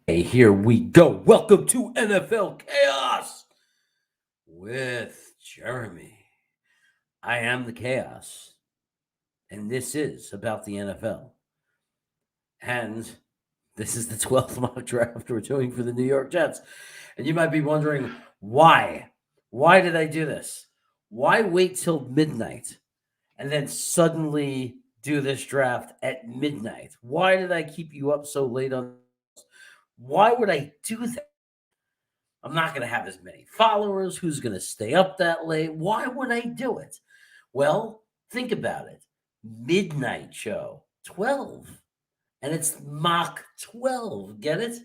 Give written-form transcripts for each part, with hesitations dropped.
Hey, here we go. Welcome to NFL Chaos with Jeremy. I am the Chaos, and this is about the NFL. And this is the 12th mock draft we're doing for the New York Jets. And you might be wondering why? Why did I do this? Why wait till midnight and then suddenly do this draft at midnight? Why did I keep you up so late on? Why would I do that? I'm not going to have as many followers. Who's going to stay up that late? Why would I do it? Well, think about it. Midnight show, 12. And it's mock 12. Get it?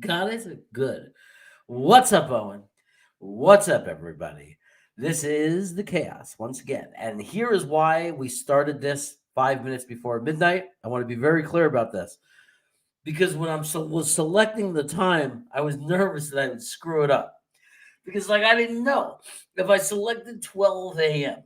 Got it? Good. What's up, Owen? What's up, everybody? This is the Chaos once again. And here is why we started this 5 minutes before midnight. I want to be very clear about this. Because when was selecting the time, I was nervous that I would screw it up. Because I didn't know if I selected 12 a.m.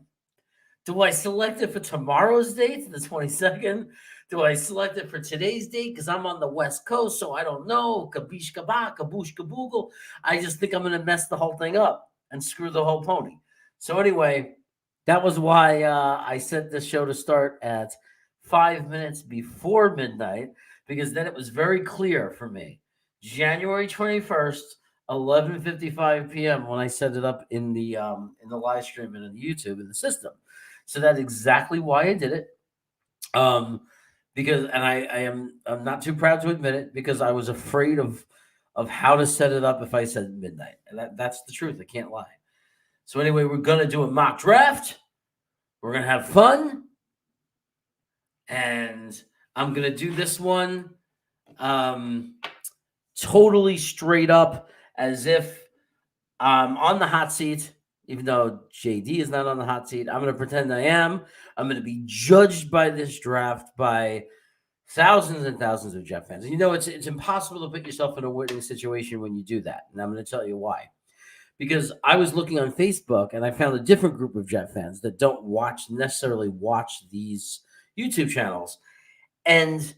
Do I select it for tomorrow's date, the 22nd? Do I select it for today's date? Because I'm on the West Coast, so I don't know. Kabish kabak, kaboosh kaboogle. I just think I'm going to mess the whole thing up and screw the whole pony. So anyway, that was why I set this show to start at 5 minutes before midnight, because then it was very clear for me. January 21st, 11:55 p.m. when I set it up in the live stream and in the YouTube in the system. So that's exactly why I did it. Because I'm not too proud to admit it, because I was afraid of how to set it up if I said midnight. And that's the truth. I can't lie. So anyway, we're gonna do a mock draft. We're gonna have fun. And I'm going to do this one totally straight up, as if I'm on the hot seat, even though JD is not on the hot seat. I'm going to pretend I am. I'm going to be judged by this draft by thousands and thousands of Jet fans. And it's impossible to put yourself in a winning situation when you do that. And I'm going to tell you why. Because I was looking on Facebook and I found a different group of Jet fans that don't necessarily watch these YouTube channels. And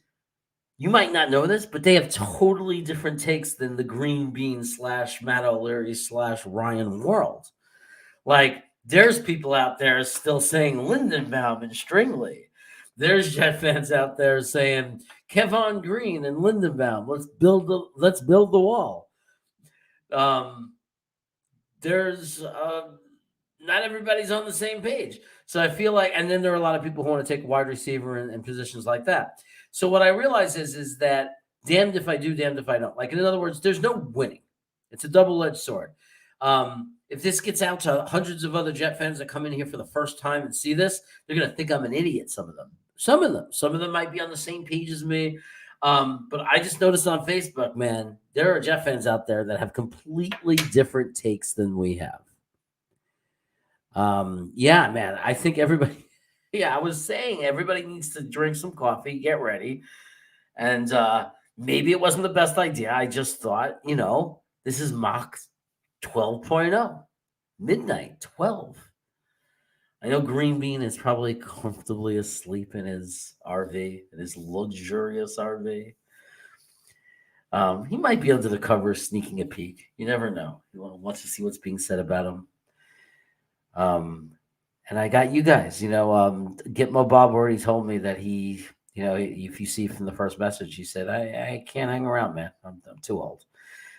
you might not know this, but they have totally different takes than the Green Bean / Matt O'Leary / Ryan World. There's people out there still saying Lindenbaum and Stringley. There's Jet fans out there saying Kevon Green and Lindenbaum. Let's build the wall. There's not everybody's on the same page. So I feel like, and then there are a lot of people who want to take wide receiver and positions like that. So what I realize is that damned if I do, damned if I don't. In other words, there's no winning. It's a double-edged sword. If this gets out to hundreds of other Jet fans that come in here for the first time and see this, they're going to think I'm an idiot, some of them. Some of them might be on the same page as me. But I just noticed on Facebook, man, there are Jet fans out there that have completely different takes than we have. Yeah, man, I think everybody, I was saying everybody needs to drink some coffee, get ready. And maybe it wasn't the best idea. I just thought, this is mock 12.0, midnight 12. I know Green Bean is probably comfortably asleep in his RV, in his luxurious RV. He might be under the covers sneaking a peek. You never know. He wants to see what's being said about him. And I got you guys, Gitmo Bob already told me that he, if you see from the first message, he said, I can't hang around, man. I'm too old.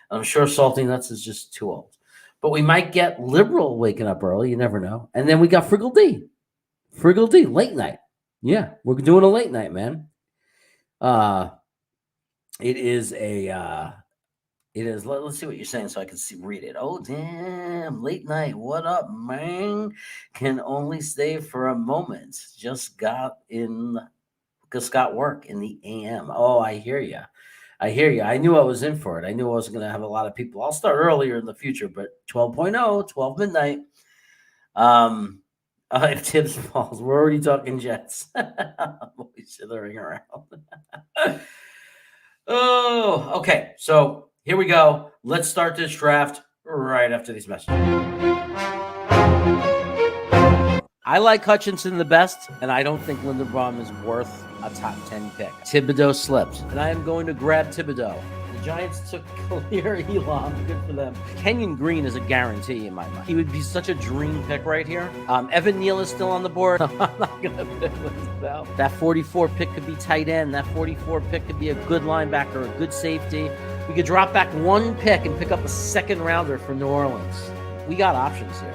I'm sure Salty Nuts is just too old. But we might get Liberal waking up early. You never know. And then we got Friggle D. Friggle D, late night. Yeah, we're doing a late night, man. It is let's see what you're saying so I can read it. Oh, damn, late night. What up, man? Can only stay for a moment. Just got work in the AM. Oh, I hear you. I knew I was in for it. I knew I was going to have a lot of people. I'll start earlier in the future, but 12.0, 12 midnight. If Tibbs falls, we're already talking Jets. I'm always slithering around. Oh, okay. So here we go. Let's start this draft right after these messages. I like Hutchinson the best, and I don't think Linderbaum is worth a top 10 pick. Thibodeau slipped, and I am going to grab Thibodeau The Giants took Khalil Elam. Good for them. Kenyon Green is a guarantee in my mind. He would be such a dream pick right here. Evan Neal is still on the board. I'm not going to pick this out. That 44 pick could be tight end. That 44 pick could be a good linebacker, a good safety. We could drop back one pick and pick up a second rounder for New Orleans. We got options here.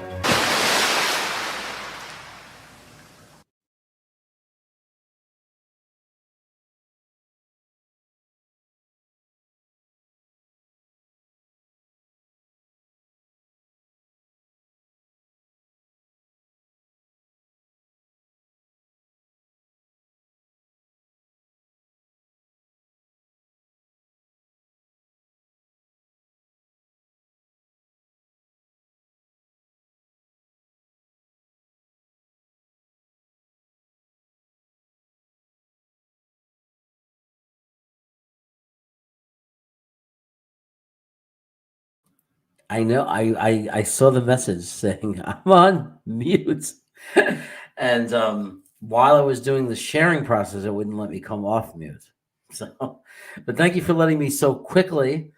I know. I saw the message saying I'm on mute, and while I was doing the sharing process, it wouldn't let me come off mute. So, but thank you for letting me so quickly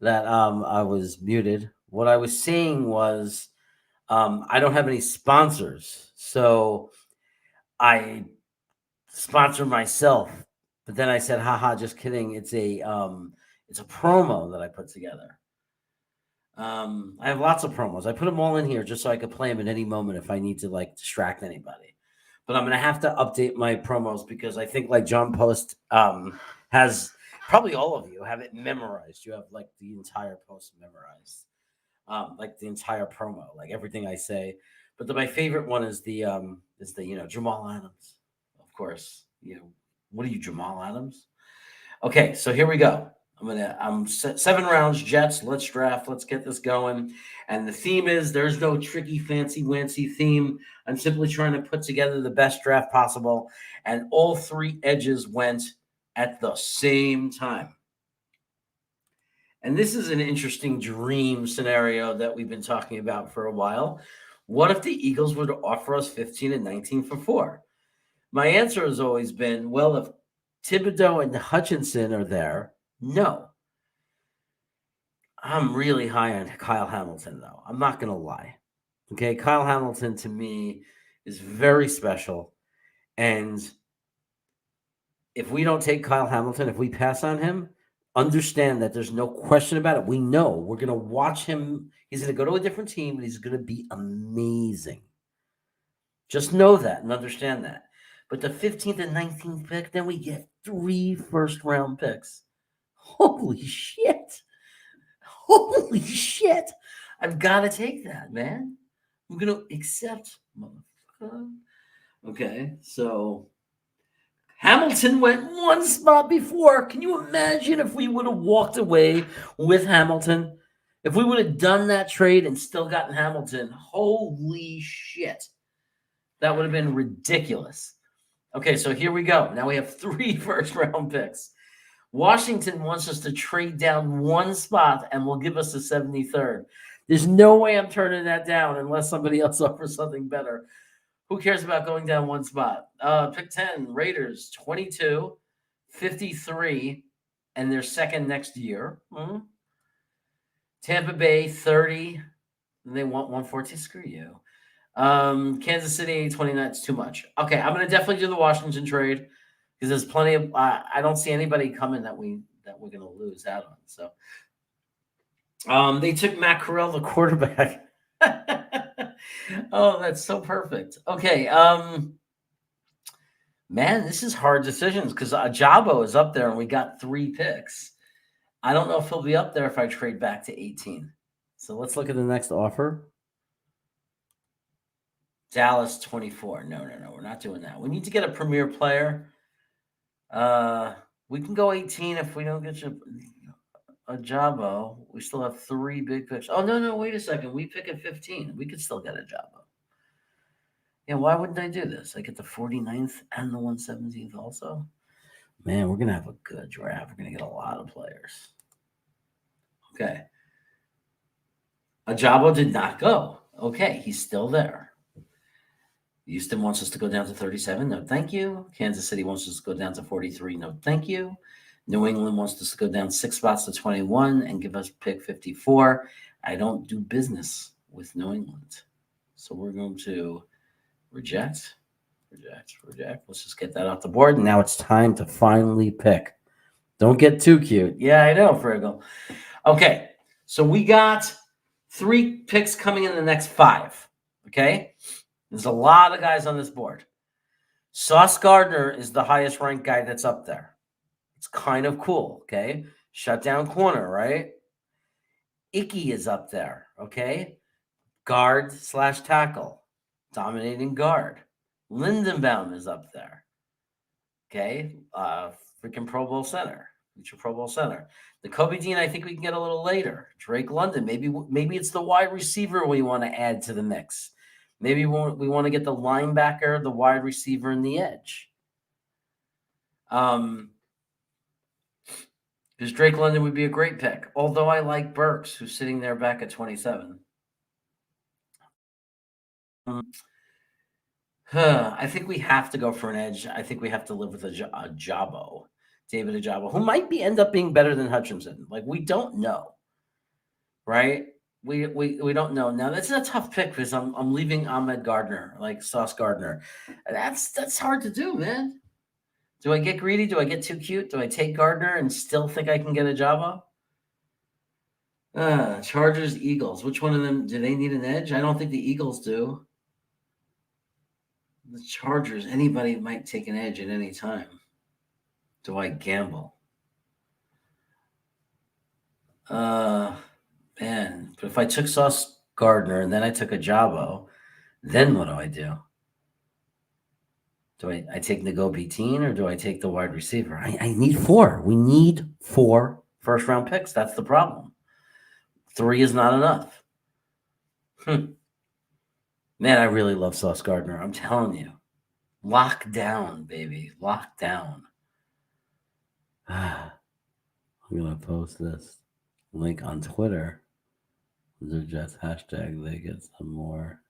that I was muted. What I was saying was I don't have any sponsors, so I sponsor myself. But then I said, haha, just kidding. It's a promo that I put together. I have lots of promos. I put them all in here just so I could play them at any moment if I need to like distract anybody. But I'm gonna have to update my promos because I think like John Post has probably all of you have it memorized. You have like the entire post memorized, like the entire promo, like everything I say. But my favorite one is the Jamal Adams, of course. What are you, Jamal Adams? Okay, so here we go. I'm 7 rounds, Jets. Let's draft. Let's get this going. And the theme is there's no tricky, fancy, wancy theme. I'm simply trying to put together the best draft possible. And all 3 edges went at the same time. And this is an interesting dream scenario that we've been talking about for a while. What if the Eagles were to offer us 15 and 19 for 4? My answer has always been, well, if Thibodeau and Hutchinson are there, no. I'm really high on Kyle Hamilton, though. I'm not going to lie. Okay, Kyle Hamilton to me is very special. And if we don't take Kyle Hamilton, if we pass on him, understand that there's no question about it. We know we're going to watch him. He's going to go to a different team, and he's going to be amazing. Just know that and understand that. But the 15th and 19th pick, then we get 3 first-round picks. Holy shit. Holy shit. I've got to take that, man. I'm going to accept, motherfucker. Okay, so Hamilton went 1 spot before. Can you imagine if we would have walked away with Hamilton? If we would have done that trade and still gotten Hamilton, holy shit. That would have been ridiculous. Okay, so here we go. Now we have 3 first-round picks. Washington wants us to trade down 1 spot and will give us the 73rd. There's no way I'm turning that down unless somebody else offers something better. Who cares about going down 1 spot? Pick 10, Raiders, 22, 53, and their second next year. Tampa Bay, 30. And they want 114. Screw you. Kansas City, 29. It's too much. Okay, I'm going to definitely do the Washington trade because there's plenty of. I don't see anybody coming that we're going to lose out on. So, they took Matt Corral, the quarterback. Oh, that's so perfect. Okay, man, this is hard decisions because Ajabo is up there and we got 3 picks. I don't know if he'll be up there if I trade back to 18. So let's look at the next offer. Dallas 24. No, we're not doing that. We need to get a premier player. We can go 18 if we don't get you a Jabo. We still have 3 big picks. Oh, no, wait a second. We pick at 15. We could still get a Jabo. Yeah, why wouldn't I do this? I get the 49th and the 117th also. Man, we're going to have a good draft. We're going to get a lot of players. Okay. Ajabo did not go. Okay, he's still there. Houston wants us to go down to 37. No, thank you. Kansas City wants us to go down to 43. No, thank you. New England wants us to go down 6 spots to 21 and give us pick 54. I don't do business with New England. So we're going to reject. Let's just get that off the board. And now it's time to finally pick. Don't get too cute. Yeah, I know, Friggle. Okay, so we got 3 picks coming in the next 5. Okay, there's a lot of guys on this board. Sauce Gardner is the highest ranked guy that's up there. It's kind of cool. Okay, shutdown corner, right? Icky is up there. Okay, guard / tackle, dominating guard. Lindenbaum is up there. Okay, freaking Pro Bowl center, future Pro Bowl center. The Kobe Dean, I think we can get a little later. Drake London, maybe it's the wide receiver we want to add to the mix. Maybe we want to get the linebacker, the wide receiver, and the edge. Because Drake London would be a great pick. Although I like Burks, who's sitting there back at 27. I think we have to go for an edge. I think we have to live with Ajabo, David Ajabo, who might end up being better than Hutchinson. Like, we don't know, right? We don't know. Now, that's a tough pick because I'm leaving Ahmed Gardner, like Sauce Gardner. That's hard to do, man. Do I get greedy? Do I get too cute? Do I take Gardner and still think I can get Ajabo? Chargers, Eagles. Which one of them, do they need an edge? I don't think the Eagles do. The Chargers, anybody might take an edge at any time. Do I gamble? Man, but if I took Sauce Gardner and then I took Ajabo, then what do? Do I take Nakobe Dean or do I take the wide receiver? I need 4. We need 4 first-round picks. That's the problem. 3 is not enough. Man, I really love Sauce Gardner. I'm telling you. Lock down, baby. Lock down. I'm going to post this link on Twitter. The Jets hashtag. They get some more.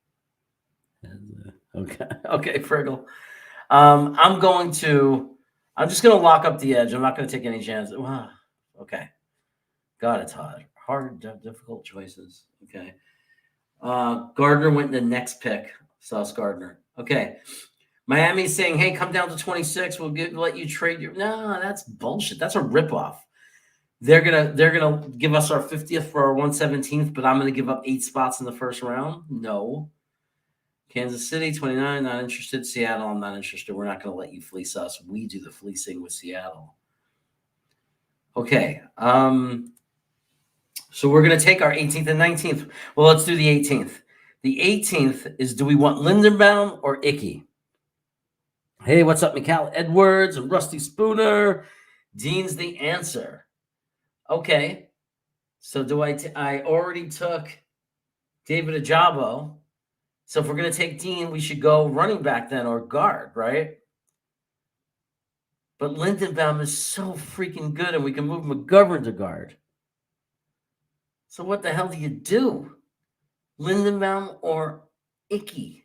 Okay, Friggle. I'm just going to lock up the edge. I'm not going to take any chances. Okay. God, it's hard, difficult choices. Okay. Gardner went in the next pick. Sauce Gardner. Okay. Miami's saying, hey, come down to 26. We'll let you trade your. No, that's bullshit. That's a ripoff. They're gonna give us our 50th for our 117th, but I'm gonna give up 8 spots in the first round. No. Kansas City 29, not interested. Seattle, I'm not interested. We're not gonna let you fleece us. We do the fleecing with Seattle. Okay. So we're gonna take our 18th and 19th. Well, let's do the 18th. The 18th is, do we want Lindenbaum or Icky? Hey, what's up, Mikal Edwards and Rusty Spooner? Dean's the answer. Okay. So I already took David Ajabo. So if we're going to take Dean, we should go running back then or guard, right? But Lindenbaum is so freaking good, and we can move McGovern to guard. So what the hell do you do? Lindenbaum or Icky?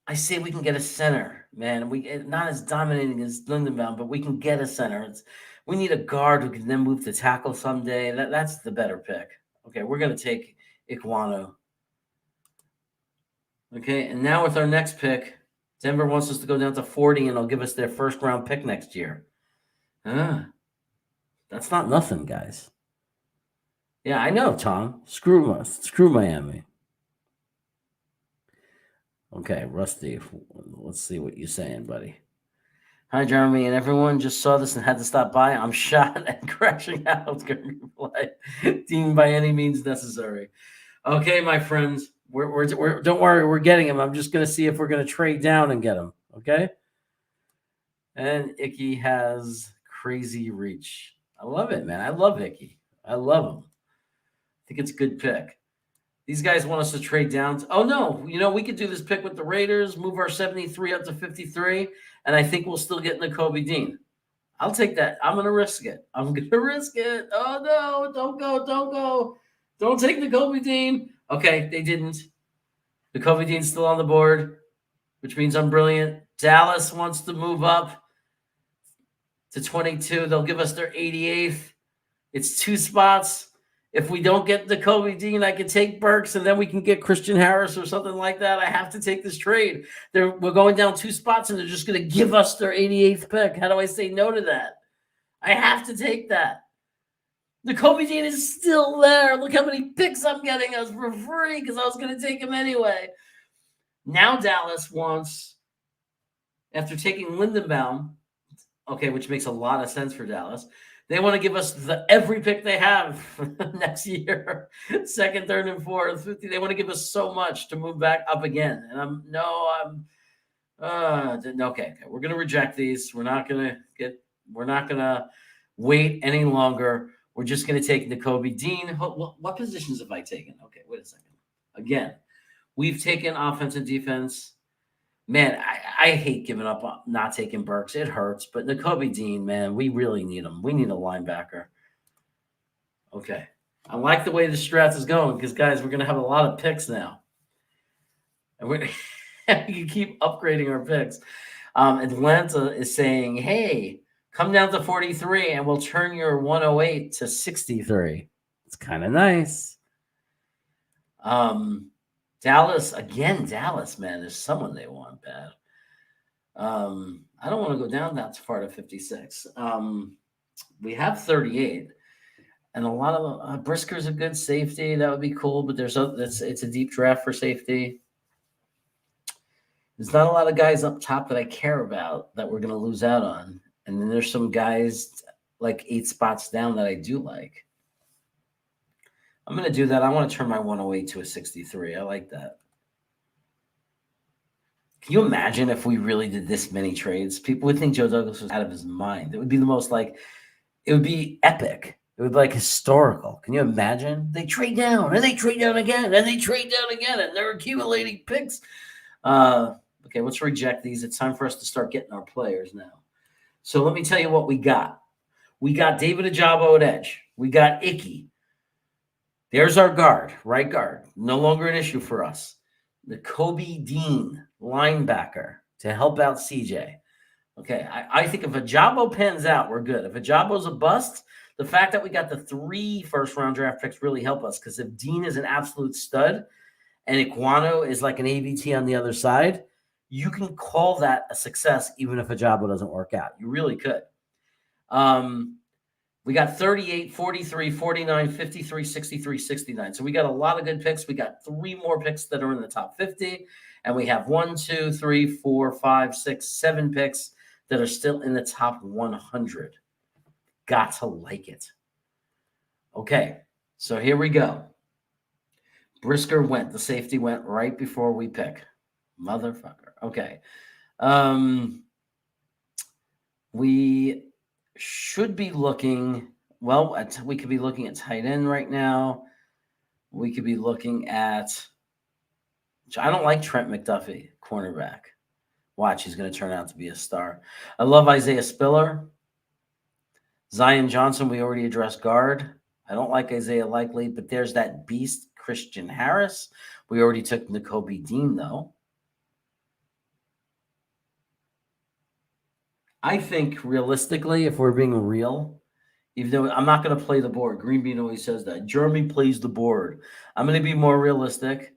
I say we can get a center, man. Not as dominating as Lindenbaum, but we can get a center. We need a guard who can then move to tackle someday. That's the better pick. Okay, we're going to take Ikwano. Okay, and now with our next pick, Denver wants us to go down to 40, and they'll give us their first-round pick next year. That's not nothing, guys. Yeah, I know, Tom. Screw Miami. Okay, Rusty, let's see what you're saying, buddy. Hi, Jeremy, and everyone just saw this and had to stop by. I'm shot and crashing out. Dean by any means necessary. Okay, my friends, we're don't worry, we're getting him. I'm just going to see if we're going to trade down and get him. Okay. And Icky has crazy reach. I love it, man. I love Icky. I love him. I think it's a good pick. These guys want us to trade down. Oh, no. We could do this pick with the Raiders, move our 73 up to 53, and I think we'll still get Nakobe Dean. I'll take that. I'm going to risk it. Oh, no. Don't go. Don't take Nakobe Dean. Okay, they didn't. Nakobe Dean's still on the board, which means I'm brilliant. Dallas wants to move up. to 22. They'll give us their 88th. It's 2 spots. If we don't get the Kobe Dean, I can take Burks, and then we can get Christian Harris or something like that. I have to take this trade. We're going down 2 spots, and they're just going to give us their 88th pick. How do I say no to that? I have to take that. The Kobe Dean is still there. Look how many picks I'm getting us for free because I was going to take him anyway. Now Dallas wants, after taking Lindenbaum, okay, which makes a lot of sense for Dallas, they want to give us every pick they have next year, second, third, and fourth. They want to give us so much to move back up again. And okay. We're going to reject these. We're not going to wait any longer. We're just going to take Nakobe Dean. What positions have I taken? Okay, wait a second. Again, we've taken offense and defense. Man, I hate giving up on not taking Burks. It hurts. But Nakobe Dean, man, we really need him. We need a linebacker. Okay. I like the way the strats is going because, guys, we're going to have a lot of picks now. And we can keep upgrading our picks. Atlanta is saying, hey, come down to 43 and we'll turn your 108 to 63. It's kind of nice. Dallas, man, there's someone they want bad. I don't want to go down that far to 56. We have 38, and a lot of Brisker's a good safety. That would be cool, but it's a deep draft for safety. There's not a lot of guys up top that I care about that we're going to lose out on, and then there's some guys like 8 spots down that I do like. I'm going to do that. I want to turn my 108 to a 63. I like that. Can you imagine if we really did this many trades? People would think Joe Douglas was out of his mind. It would be it would be epic. It would be like historical. Can you imagine? They trade down, and they trade down again, and they trade down again, and they're accumulating picks. Okay, let's reject these. It's time for us to start getting our players now. So let me tell you what we got. We got David Ojabo at edge. We got Icky. There's our guard, right guard. No longer an issue for us. Nakobe Dean, linebacker, to help out CJ. Okay, I think if Ojabo pans out, we're good. If Ojabo's a bust, the fact that we got the 3 first-round draft picks really help us, because if Dean is an absolute stud and Ekwonu is like an AVT on the other side, you can call that a success even if Ojabo doesn't work out. You really could. We got 38, 43, 49, 53, 63, 69. So we got a lot of good picks. We got 3 more picks that are in the top 50. And we have 1, 2, 3, 4, 5, 6, 7 picks that are still in the top 100. Got to like it. Okay, so here we go. Brisker went. The safety went right before we pick. Motherfucker. Okay. We should be looking, we could be looking at tight end right now. We could be looking at, I don't like Trent McDuffie, cornerback. Watch, he's going to turn out to be a star. I love Isaiah Spiller. Zion Johnson, we already addressed guard. I don't like Isaiah Likely, but there's that beast, Christian Harris. We already took Nakobe Dean, though. I think realistically, if we're being real, even though I'm not going to play the board, Green Bean always says that. Jeremy plays the board. I'm going to be more realistic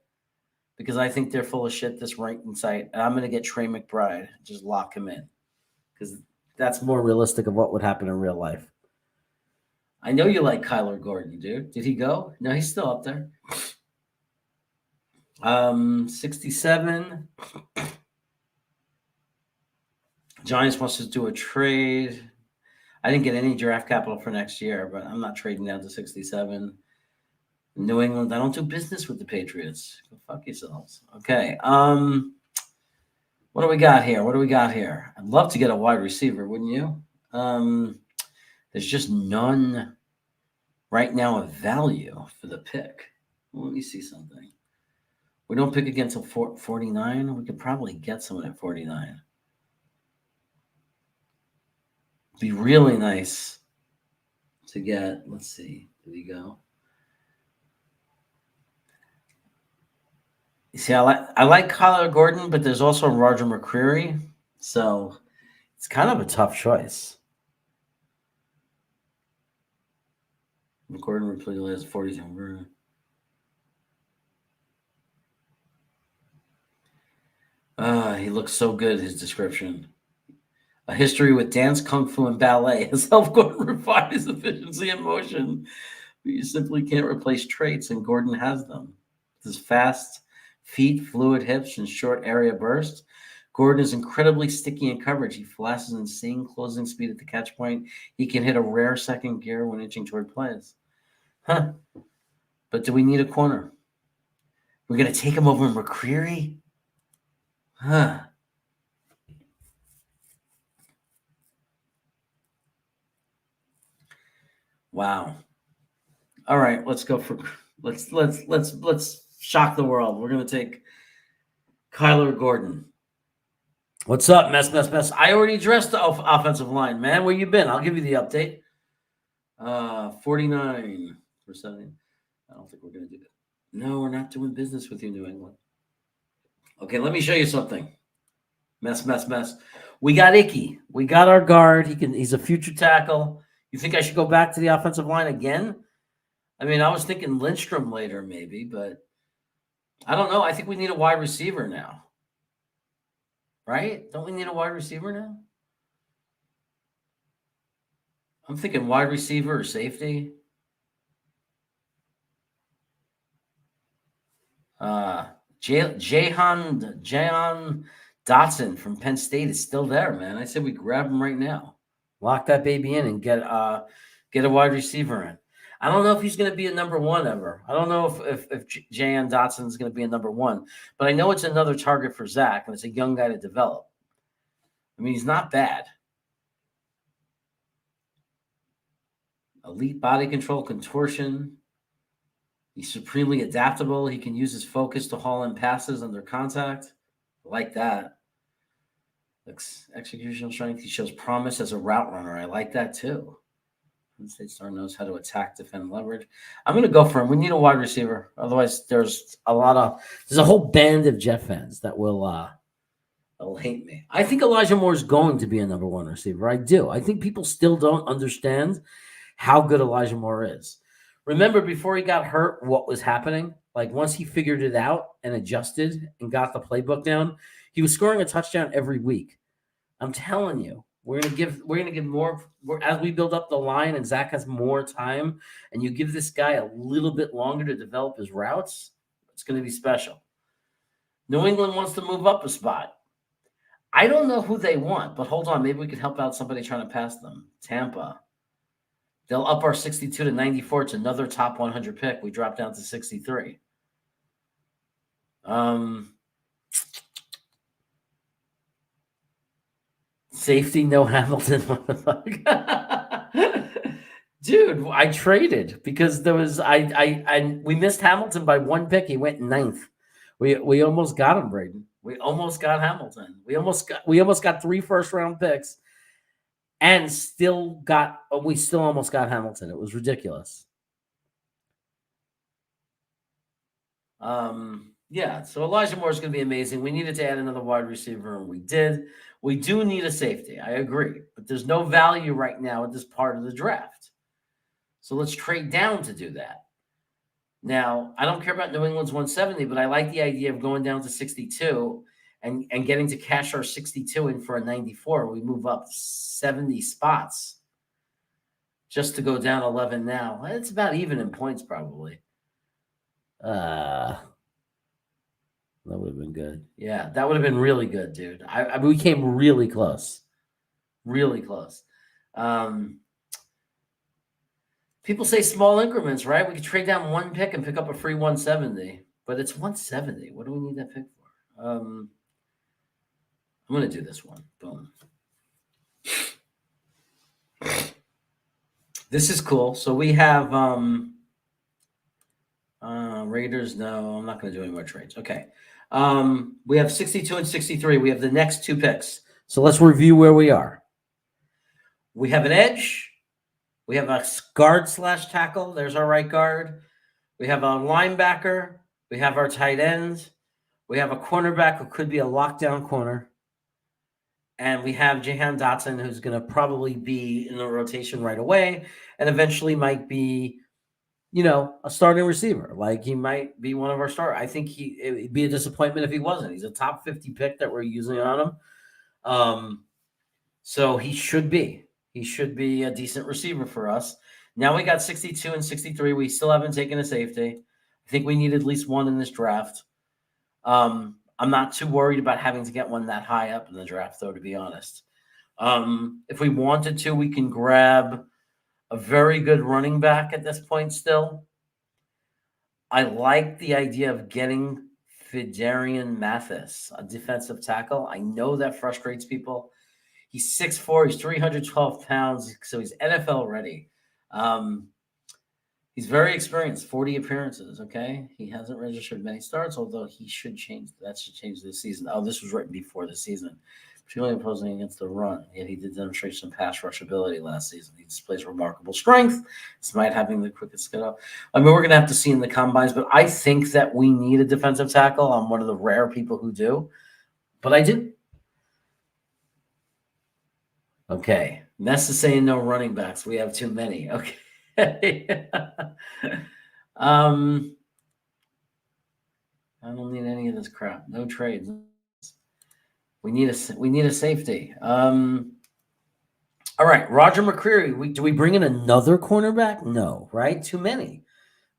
because I think they're full of shit, this ranking site. And I'm going to get Trey McBride. Just lock him in because that's more realistic of what would happen in real life. I know you like Kyler Gordon, dude. Did he go? No, he's still up there. 67. Giants wants to do a trade. I didn't get any draft capital for next year, but I'm not trading down to 67. New England, I don't do business with the Patriots. Go fuck yourselves. Okay. What do we got here? I'd love to get a wide receiver, wouldn't you? There's just none right now of value for the pick. Well, let me see something. We don't pick again until 49. We could probably get someone at 49. Be really nice to get, let's see, did he go? You see, I like Kyler Gordon, but there's also Roger McCreary. So it's kind of a tough choice. Gordon replayed the last 40 times. He looks so good, his description. A history with dance, kung fu, and ballet has helped Gordon refine his efficiency and motion. You simply can't replace traits, and Gordon has them. With his fast feet, fluid hips, and short area bursts, Gordon is incredibly sticky in coverage. He flashes insane closing speed at the catch point. He can hit a rare second gear when inching toward plays. Huh. But do we need a corner? We're going to take him over McCreary? Huh. Wow. All right, let's go for let's shock the world. We're going to take Kyler Gordon. What's up, mess? I already addressed the offensive line, man. Where you been? I'll give you the update. 49 for 70. I don't think we're going to do that. No, we're not doing business with you, New England. Okay, let me show you something. Mess. We got Icky. We got our guard. He's a future tackle. You think I should go back to the offensive line again? I mean, I was thinking Lindstrom later, maybe, but I don't know. I think we need a wide receiver now. Right? Don't we need a wide receiver now? I'm thinking wide receiver or safety. Jahan Dotson from Penn State is still there, man. I said we grab him right now. Lock that baby in and get a wide receiver in. I don't know if he's going to be a number one ever. I don't know if Jahan Dotson is going to be a number one, but I know it's another target for Zach, and it's a young guy to develop. I mean, he's not bad. Elite body control, contortion. He's supremely adaptable. He can use his focus to haul in passes under contact. I like that. Executional strength. He shows promise as a route runner. I like that too. Penn State star knows how to attack, defend, leverage. I'm going to go for him. We need a wide receiver. Otherwise, there's a whole band of Jet fans that will hate me. I think Elijah Moore is going to be a number one receiver. I do. I think people still don't understand how good Elijah Moore is. Remember, before he got hurt, what was happening? Like, once he figured it out and adjusted and got the playbook down, he was scoring a touchdown every week. I'm telling you, we're gonna give more as we build up the line and Zach has more time, and you give this guy a little bit longer to develop his routes. It's gonna be special. New England wants to move up a spot. I don't know who they want, but hold on, maybe we could help out somebody trying to pass them. Tampa. They'll up our 62 to 94. It's another top 100 pick. We drop down to 63. Safety, no Hamilton. Dude, I traded because there was we missed Hamilton by one pick. He went ninth. We almost got him, Braden. We almost got Hamilton. We almost got 3 first-round picks. And we still almost got Hamilton. It was ridiculous. Yeah, so Elijah Moore is going to be amazing. We needed to add another wide receiver, and we did. We do need a safety. I agree. But there's no value right now at this part of the draft. So let's trade down to do that. Now, I don't care about New England's 170, but I like the idea of going down to 62 and getting to cash our 62 in for a 94. We move up 70 spots just to go down 11 now. It's about even in points, probably. That would have been good. Yeah, that would have been really good, dude. We came really close. Really close. People say small increments, right? We could trade down one pick and pick up a free 170, but it's 170. What do we need that pick for? I'm going to do this one. Boom. This is cool. So we have Raiders. No, I'm not going to do any more trades. Okay. We have 62 and 63. We have the next 2 picks. So let's review where we are. We have an edge. We have a guard / tackle. There's our right guard. We have a linebacker. We have our tight ends. We have a cornerback who could be a lockdown corner. And we have Jahan Dotson, who's going to probably be in the rotation right away and eventually might be a starting receiver. Like he might be one of our stars. I think it'd be a disappointment if he wasn't. He's a top 50 pick that we're using on him. So he should be. He should be a decent receiver for us. Now we got 62 and 63. We still haven't taken a safety. I think we need at least one in this draft. I'm not too worried about having to get one that high up in the draft, though, to be honest. If we wanted to, we can grab a very good running back at this point still. I like the idea of getting Phidarian Mathis, a defensive tackle. I know that frustrates people. He's 6'4", he's 312 pounds, so he's NFL ready. He's very experienced, 40 appearances, okay? He hasn't registered many starts, although he should change. That should change this season. Oh, this was written before the season. Particularly opposing against the run. Yet he did demonstrate some pass rush ability last season. He displays remarkable strength, despite having the quickest get up. I mean, we're going to have to see in the combines, but I think that we need a defensive tackle. I'm one of the rare people who do, but I do. Okay. Ness is saying no running backs. We have too many. Okay. I don't need any of this crap. No trades. We need a safety. All right, Roger McCreary. Do we bring in another cornerback? No, right? Too many.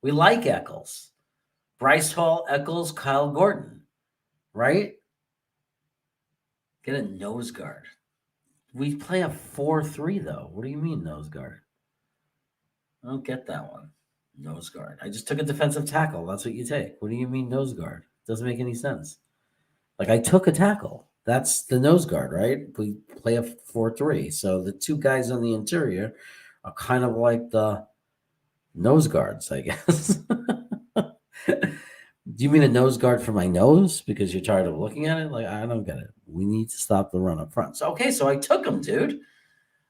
We like Eccles, Bryce Hall, Eccles, Kyle Gordon, right? Get a nose guard. We play a 4-3 though. What do you mean nose guard? I don't get that one. Nose guard. I just took a defensive tackle. That's what you take. What do you mean nose guard? Doesn't make any sense. Like I took a tackle. That's the nose guard, right? We play a 4-3. So the two guys on the interior are kind of like the nose guards, I guess. Do you mean a nose guard for my nose because you're tired of looking at it? Like, I don't get it. We need to stop the run up front. So, okay, so I took him, dude.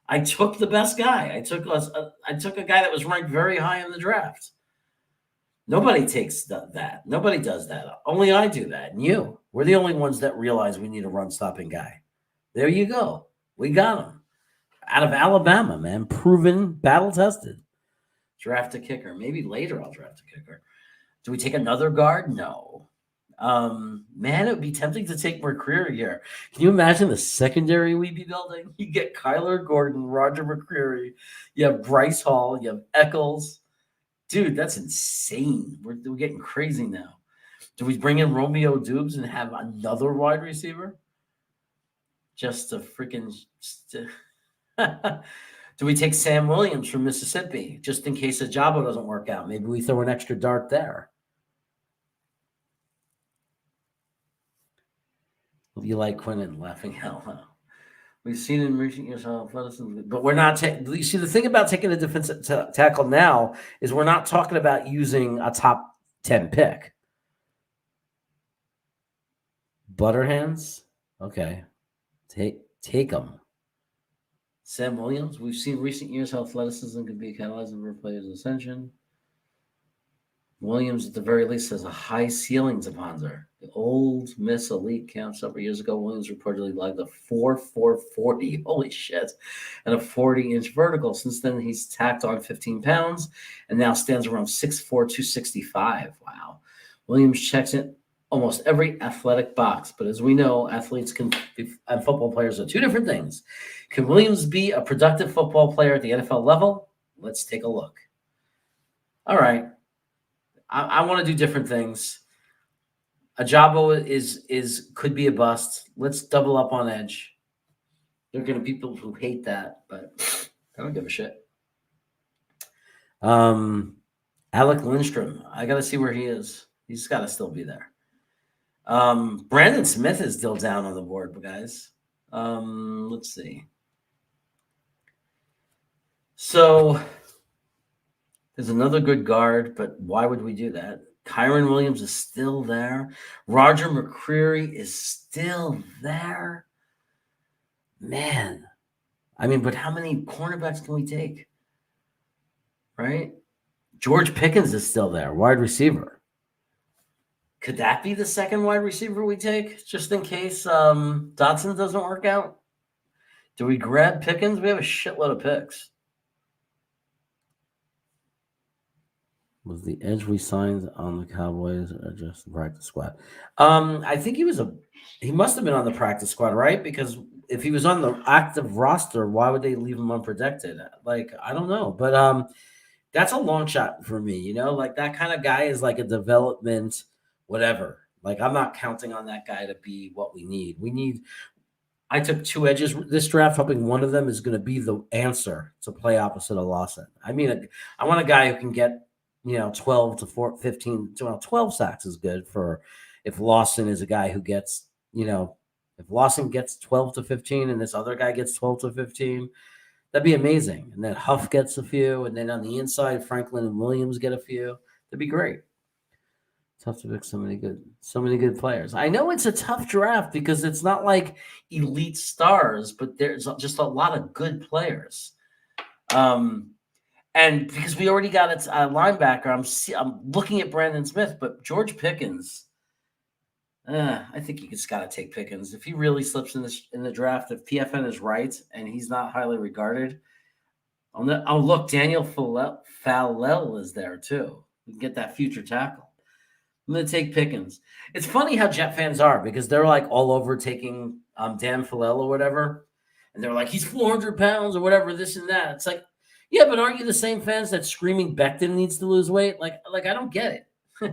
I took the best guy. I took a guy that was ranked very high in the draft. Nobody takes that. Nobody does that. Only I do that. And you. We're the only ones that realize we need a run-stopping guy. There you go. We got him. Out of Alabama, man. Proven, battle-tested. Draft a kicker. Maybe later I'll draft a kicker. Do we take another guard? No. Man, it would be tempting to take McCreary here. Can you imagine the secondary we'd be building? You get Kyler Gordon, Roger McCreary. You have Bryce Hall. You have Eccles. Dude, that's insane. We're getting crazy now. Do we bring in Romeo Dubes and have another wide receiver? Just a freaking... Do we take Sam Williams from Mississippi just in case Ajabo doesn't work out? Maybe we throw an extra dart there. You like Quinnen laughing hell, huh? We've seen in recent years how athleticism, but we're not. You see, the thing about taking a defensive tackle now is we're not talking about using a top 10 pick. Butterhands, okay, take them. Sam Williams. We've seen recent years how athleticism can be a catalyst for a player's ascension. Williams, at the very least, has a high ceiling to Panzer. The Old Miss Elite camp several years ago, Williams reportedly logged a 4.40. Holy shit. And a 40-inch vertical. Since then, he's tacked on 15 pounds and now stands around 6'4", 265. Wow. Williams checks in almost every athletic box. But as we know, athletes and football players are two different things. Can Williams be a productive football player at the NFL level? Let's take a look. All right. I want to do different things. Ajabo could be a bust. Let's double up on edge. There are going to be people who hate that, but I don't give a shit. Alec Lindstrom. I got to see where he is. He's got to still be there. Brandon Smith is still down on the board, guys. Let's see. So there's another good guard, but why would we do that? Kyron Williams is still there. Roger McCreary is still there. Man. I mean, but how many cornerbacks can we take? Right? George Pickens is still there, wide receiver. Could that be the second wide receiver we take, just in case Dotson doesn't work out? Do we grab Pickens? We have a shitload of picks. Was the edge we signed on the Cowboys or just the practice squad? I think he must have been on the practice squad, right? Because if he was on the active roster, why would they leave him unprotected? Like, I don't know. But that's a long shot for me, like that kind of guy is like a development, whatever. Like, I'm not counting on that guy to be what we need. I took two edges this draft, hoping one of them is going to be the answer to play opposite of Lawson. I mean, I want a guy who can get, 12 to 15, 12 sacks is good for if Lawson is a guy who gets, if Lawson gets 12 to 15 and this other guy gets 12 to 15, that'd be amazing. And then Huff gets a few. And then on the inside, Franklin and Williams get a few. That'd be great. Tough to pick so many good players. I know it's a tough draft because it's not like elite stars, but there's just a lot of good players. And because we already got a linebacker, I'm looking at Brandon Smith, but George Pickens. I think you just got to take Pickens if he really slips in the draft. If PFN is right and he's not highly regarded, look, Daniel Fallell is there too. We can get that future tackle. I'm going to take Pickens. It's funny how Jet fans are because they're like all over taking Dan Fallell or whatever. And they're like, he's 400 pounds or whatever, this and that. It's like, yeah, but aren't you the same fans that screaming Becton needs to lose weight? Like I don't get it.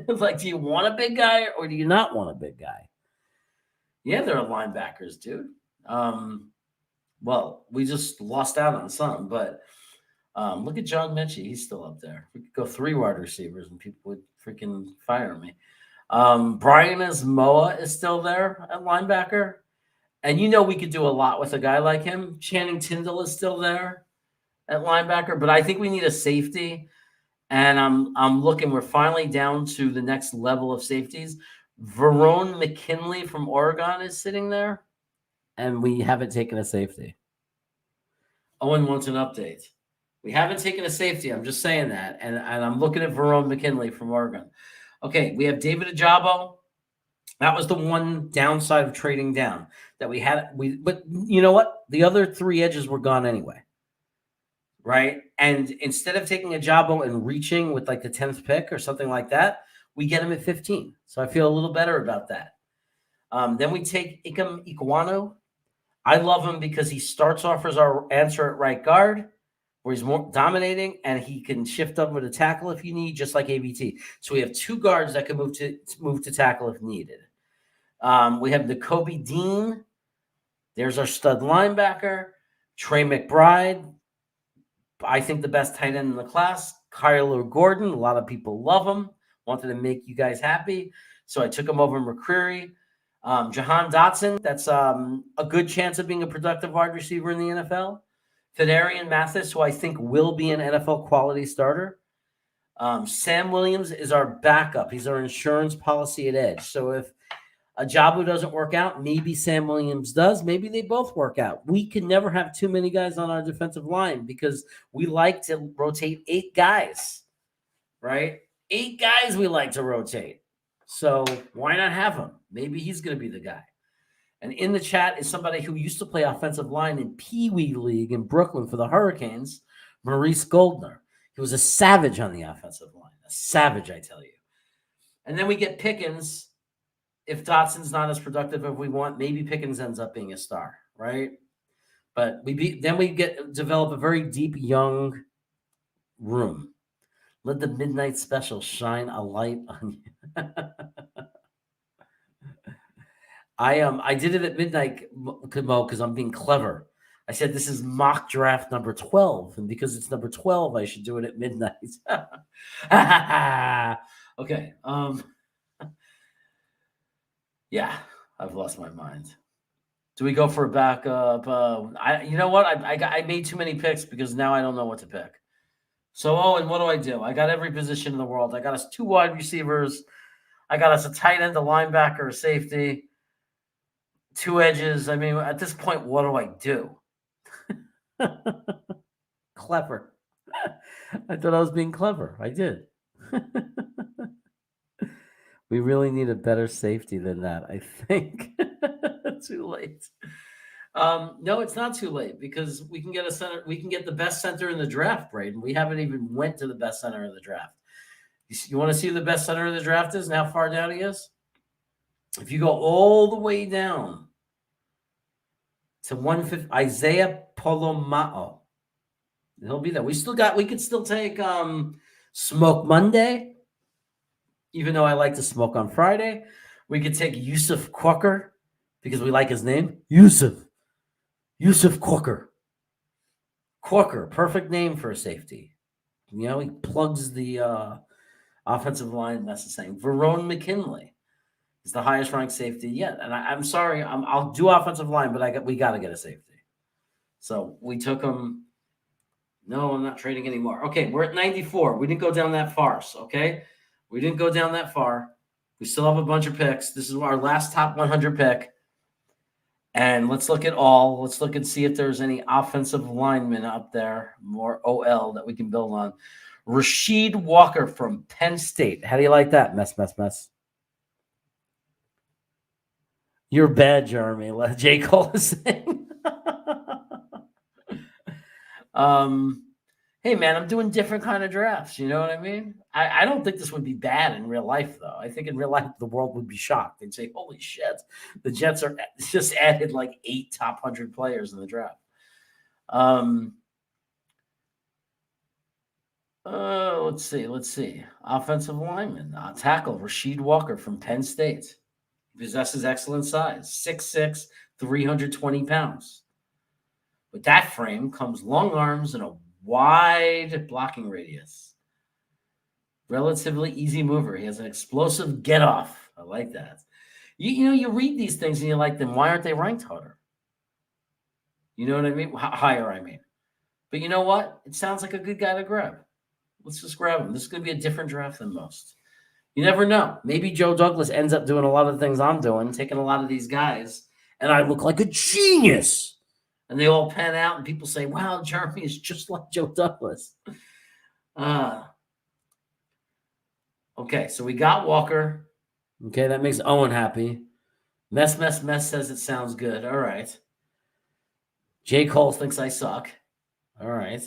Like, do you want a big guy or do you not want a big guy? Yeah, there are linebackers, dude. Well, we just lost out on some, but look at John Mechie. He's still up there. We could go 3 wide receivers and people would freaking fire me. Brian Asamoah is still there at linebacker. And we could do a lot with a guy like him. Channing Tindall is still there at linebacker, but I think we need a safety. And I'm looking, we're finally down to the next level of safeties. Verone McKinley from Oregon is sitting there, and we haven't taken a safety. Owen wants an update. We haven't taken a safety. I'm just saying that. And I'm looking at Verone McKinley from Oregon. Okay, we have David Ojabo. That was the one downside of trading down that we had. But you know what? The other 3 edges were gone anyway. Right? And instead of taking Ojabo and reaching with like the 10th pick or something like that, we get him at 15. So I feel a little better about that. Then we take Ikem Ekwonu. I love him because he starts off as our answer at right guard, where he's more dominating and he can shift over to tackle if you need, just like ABT. So we have 2 guards that can move to tackle if needed. We have Nakobe Dean. There's our stud linebacker. Trey McBride. I think the best tight end in the class. Kyler Gordon. A lot of people love him. Wanted to make you guys happy. So I took him over McCreary. Jahan Dotson. That's a good chance of being a productive wide receiver in the NFL. Fedarian Mathis, who I think will be an NFL quality starter. Sam Williams is our backup. He's our insurance policy at edge. So if Ojabo doesn't work out, maybe Sam Williams does. Maybe they both work out. We can never have too many guys on our defensive line because we like to rotate 8 guys, right? 8 guys we like to rotate. So why not have him? Maybe he's going to be the guy. And in the chat is somebody who used to play offensive line in Pee Wee League in Brooklyn for the Hurricanes, Maurice Goldner. He was a savage on the offensive line. A savage, I tell you. And then we get Pickens. If Dotson's not as productive as we want, maybe Pickens ends up being a star, right? But then we develop a very deep young room. Let the midnight special shine a light on you. I did it at midnight, Mo, because I'm being clever. I said this is mock draft number 12, and because it's number 12, I should do it at midnight. Okay. Yeah, I've lost my mind. Do we go for a backup? You know what? I made too many picks because now I don't know what to pick. So, Owen, what do? I got every position in the world. I got us 2 wide receivers. I got us a tight end, a linebacker, a safety, 2 edges. I mean, at this point, what do? Clever. I thought I was being clever. I did. We really need a better safety than that, I think. Too late. No, it's not too late because we can get a center. We can get the best center in the draft, Braden. We haven't even went to the best center in the draft. You want to see who the best center of the draft is and how far down he is? If you go all the way down to 150, Isaiah Polomao, he'll be there. We could still take Smoke Monday, even though I like to smoke on Friday. We could take Yusuf Quaker because we like his name. Yusuf Quaker. Quaker, perfect name for a safety. You know, he plugs the offensive line. That's the same. Verone McKinley is the highest ranked safety yet. And I'm sorry, I'll do offensive line, but we got to get a safety. So we took him. No, I'm not trading anymore. Okay, we're at 94. We didn't go down that far. So, okay, we didn't go down that far. We still have a bunch of picks. This is our last top 100 pick. And let's look at all. Let's look and see if there's any offensive linemen up there, more OL that we can build on. Rasheed Walker from Penn State. How do you like that? Mess. You're bad, Jeremy. Let J. Cole is saying. Hey, man, I'm doing different kind of drafts. You know what I mean? I don't think this would be bad in real life, though. I think in real life, the world would be shocked. They'd say, holy shit, the Jets are just added like 8 top 100 players in the draft. Let's see. Offensive lineman, tackle, Rasheed Walker from Penn State. He possesses excellent size, 6'6", 320 pounds. With that frame comes long arms and a wide blocking radius. Relatively easy mover. He has an explosive get off. I like that. You read these things and you like them. Why aren't they ranked harder? You know what I mean? Higher, I mean. But you know what? It sounds like a good guy to grab. Let's just grab him. This is going to be a different draft than most. You never know. Maybe Joe Douglas ends up doing a lot of the things I'm doing, taking a lot of these guys, and I look like a genius. And they all pan out, and people say, wow, Jeremy is just like Joe Douglas. Okay, so we got Walker. Okay, that makes Owen happy. Mess says it sounds good. All right. J. Cole thinks I suck. All right.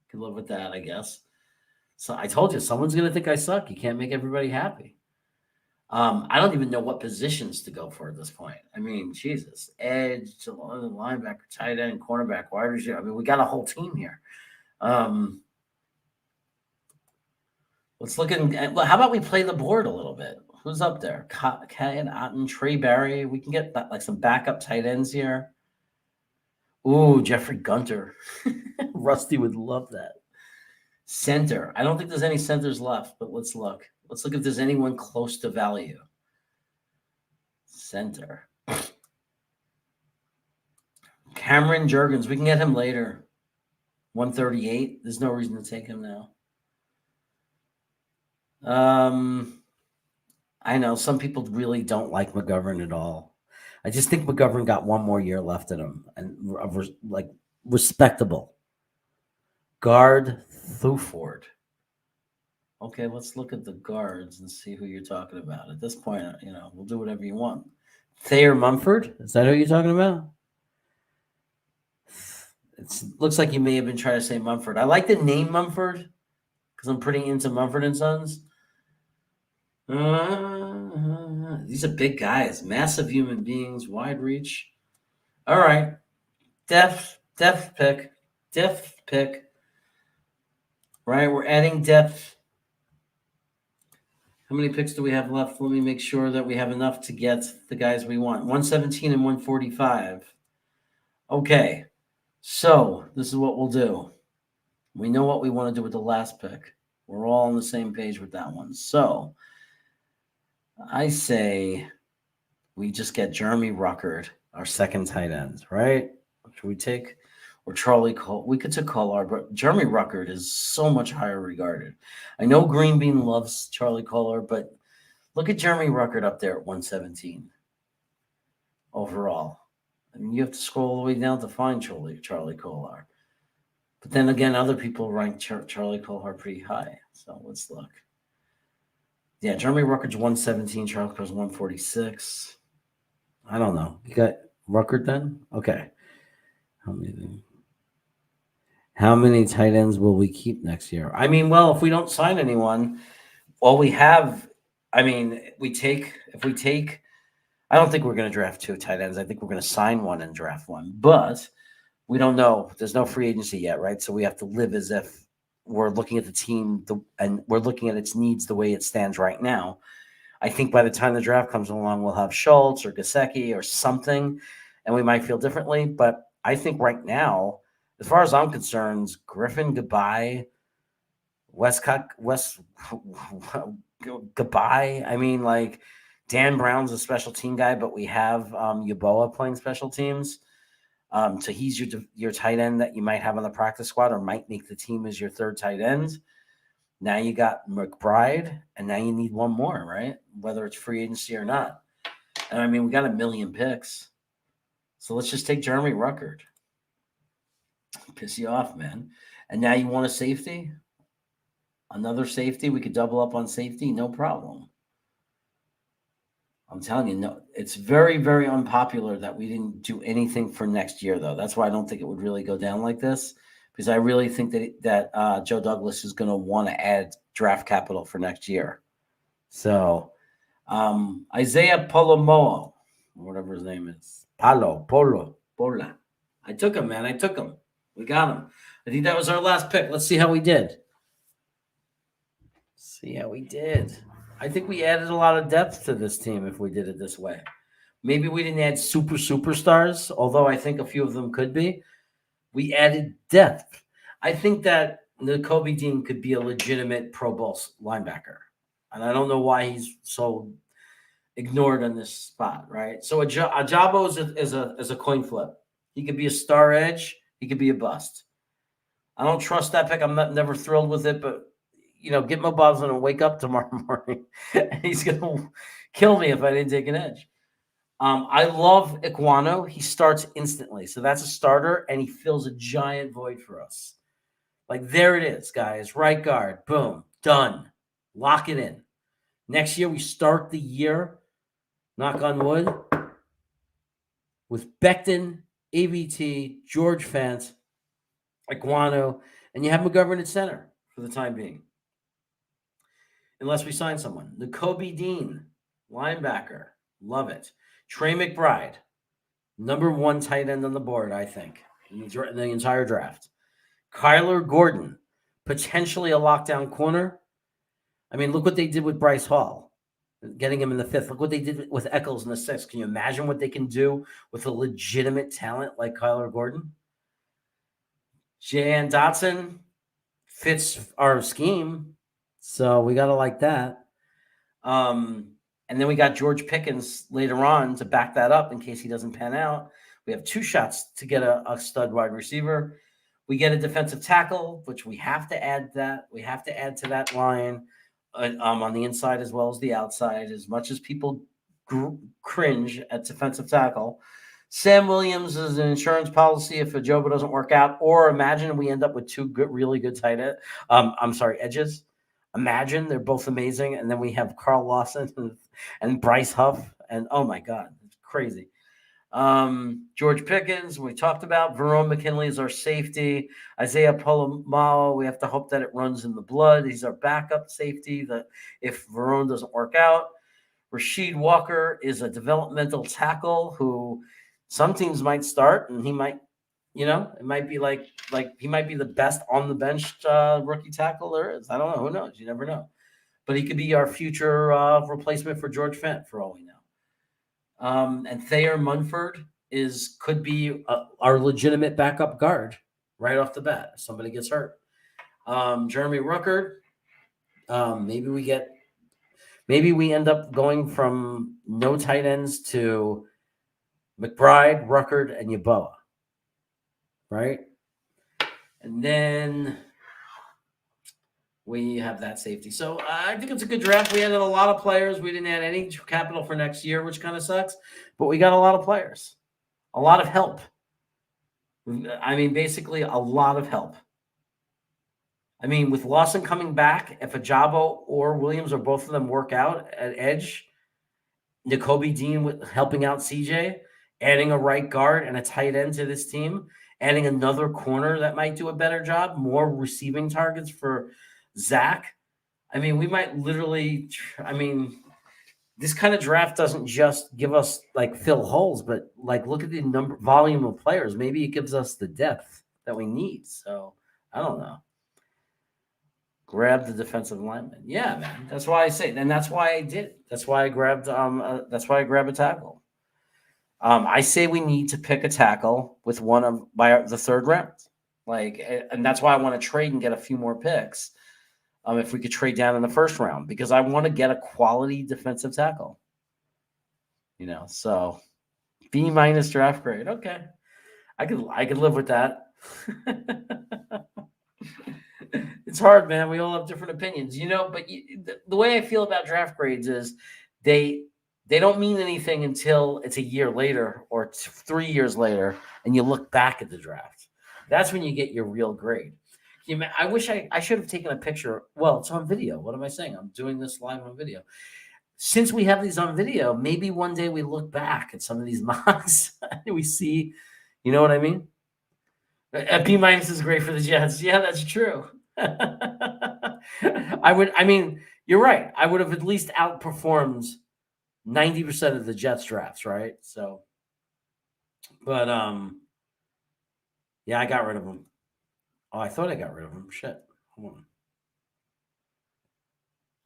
Can live with that, I guess. So I told you, someone's going to think I suck. You can't make everybody happy. I don't even know what positions to go for at this point. I mean, Jesus. Edge, linebacker, tight end, cornerback, wide receiver. I mean, we got a whole team here. Let's look at. How about we play the board a little bit? Who's up there? Ken Otten, Trey Barry. We can get like some backup tight ends here. Ooh, Jeffrey Gunter. Rusty would love that. Center. I don't think there's any centers left, but let's look. Let's look if there's anyone close to value. Center. Cameron Jurgens. We can get him later. 138. There's no reason to take him now. I know some people really don't like McGovern at all. I just think McGovern got one more year left in him and like respectable. Guard Thuford. Okay, let's look at the guards and see who you're talking about. At this point, we'll do whatever you want. Thayer Mumford? Is that who you're talking about? It looks like you may have been trying to say Mumford. I like the name Mumford because I'm pretty into Mumford & Sons. These are big guys, massive human beings, wide reach. All right. Depth pick. Right, we're adding depth. How many picks do we have left? Let me make sure that we have enough to get the guys we want. 117 and 145. Okay, so this is what we'll do. We know what we want to do with the last pick. We're all on the same page with that one. So I say we just get Jeremy Ruckert, our second tight end, right? Should we take... or Charlie Cole? We could take Collard, but Jeremy Ruckert is so much higher regarded. I know Green Bean loves Charlie Collard, but look at Jeremy Ruckert up there at 117 overall. I mean, you have to scroll all the way down to find Charlie Collard. But then again, other people rank Charlie Collard pretty high. So let's look. Yeah, Jeremy Ruckert's 117, Charlie Collard's 146. I don't know. You got Ruckert then? Okay. How many tight ends will we keep next year? I mean, well, if we don't sign anyone, All we have, I mean, if we take, I don't think we're going to draft two tight ends. I think we're going to sign one and draft one, but we don't know. There's no free agency yet, right? So we have to live as if we're looking at the team and we're looking at its needs the way it stands right now. I think by the time the draft comes along, we'll have Schultz or Gesicki or something, and we might feel differently. But I think right now, as far as I'm concerned, Griffin, goodbye. Westcott, West, goodbye. I mean, like Dan Brown's a special team guy, but we have Yeboah playing special teams. So he's your tight end that you might have on the practice squad or might make the team as your third tight end. Now you got McBride, and now you need one more, right? Whether it's free agency or not. And I mean, we got a million picks. So let's just take Jeremy Ruckert. Piss you off, man. And now you want a safety? Another safety? We could double up on safety? No problem. I'm telling you, no, it's very, very unpopular that we didn't do anything for next year, though. That's why I don't think it would really go down like this, because I really think that Joe Douglas is going to want to add draft capital for next year. So Isaiah Polomoa, whatever his name is, Pola. I took him, man. I took him. We got him. I think that was our last pick. Let's see how we did. I think we added a lot of depth to this team if we did it this way. Maybe we didn't add superstars, although I think a few of them could be. We added depth. I think that Nakobe Dean could be a legitimate Pro Bowl linebacker. And I don't know why he's so ignored on this spot, right? So Ajabo is a coin flip. He could be a star edge. He could be a bust. I don't trust that pick. I'm never thrilled with it, but get my balls on and wake up tomorrow morning. And he's gonna kill me if I didn't take an edge. I love Ekwonu. He starts instantly, so that's a starter, and he fills a giant void for us. Like there it is, guys. Right guard, boom, done. Lock it in. Next year we start the year, knock on wood, with Becton, AVT, George Fant, Ekwonu, and you have McGovern at center for the time being. Unless we sign someone. Nakobe Dean, linebacker. Love it. Trey McBride, number one tight end on the board, I think, in the entire draft. Kyler Gordon, potentially a lockdown corner. I mean, look what they did with Bryce Hall, getting him in the fifth. Look what they did with Eccles in the sixth. Can you imagine what they can do with a legitimate talent like Kyler Gordon? Jan Dotson fits our scheme, so we got to like that. And then we got George Pickens later on to back that up in case he doesn't pan out. We have two shots to get a stud wide receiver. We get a defensive tackle, which we have to add that. We have to add to that line on the inside as well as the outside. As much as people cringe at defensive tackle, Sam Williams is an insurance policy if Ajoba doesn't work out. Or imagine we end up with two really good tight end. Edges. Imagine they're both amazing, and then we have Carl Lawson and Bryce Huff, and oh my God, it's crazy. George Pickens, we talked about. Verone McKinley is our safety. Isaiah Polamalu, we have to hope that it runs in the blood. He's our backup safety that if Verone doesn't work out. Rasheed Walker is a developmental tackle who some teams might start, and he might, it might be like he might be the best on the bench rookie tackle there is. I don't know. Who knows? You never know. But he could be our future replacement for George Fant for all we know. And Thayer Munford could be our legitimate backup guard right off the bat if somebody gets hurt. Jeremy Ruckert, maybe we end up going from no tight ends to McBride, Ruckert, and Yeboah, right? And then we have that safety. So I think it's a good draft. We added a lot of players. We didn't add any capital for next year, which kind of sucks. But we got a lot of players, a lot of help. I mean, basically a lot of help. I mean, with Lawson coming back, if Ajabo or Williams or both of them work out at edge, Nakobe Dean helping out CJ, adding a right guard and a tight end to this team, adding another corner that might do a better job, more receiving targets for Zach. I mean, we might literally. This kind of draft doesn't just give us like fill holes, but like look at the volume of players. Maybe it gives us the depth that we need. So I don't know. Grab the defensive lineman. Yeah, man. That's why I say, and that's why I did. That's why I grabbed. That's why I grabbed a tackle. I say we need to pick a tackle with one of by the third round. Like, and that's why I want to trade and get a few more picks. If we could trade down in the first round, because I want to get a quality defensive tackle. So B- draft grade. Okay, I could live with that. It's hard, man. We all have different opinions, But the way I feel about draft grades is they don't mean anything until it's a year later or 3 years later, and you look back at the draft. That's when you get your real grade. I wish I should have taken a picture. Well, it's on video. What am I saying? I'm doing this live on video. Since we have these on video, maybe one day we look back at some of these mocks and we see, you know what I mean? A B- is great for the Jets. Yeah, that's true. You're right. I would have at least outperformed 90% of the Jets drafts, right? So, but yeah, I got rid of him. Oh, I thought I got rid of him. Shit. Hold on.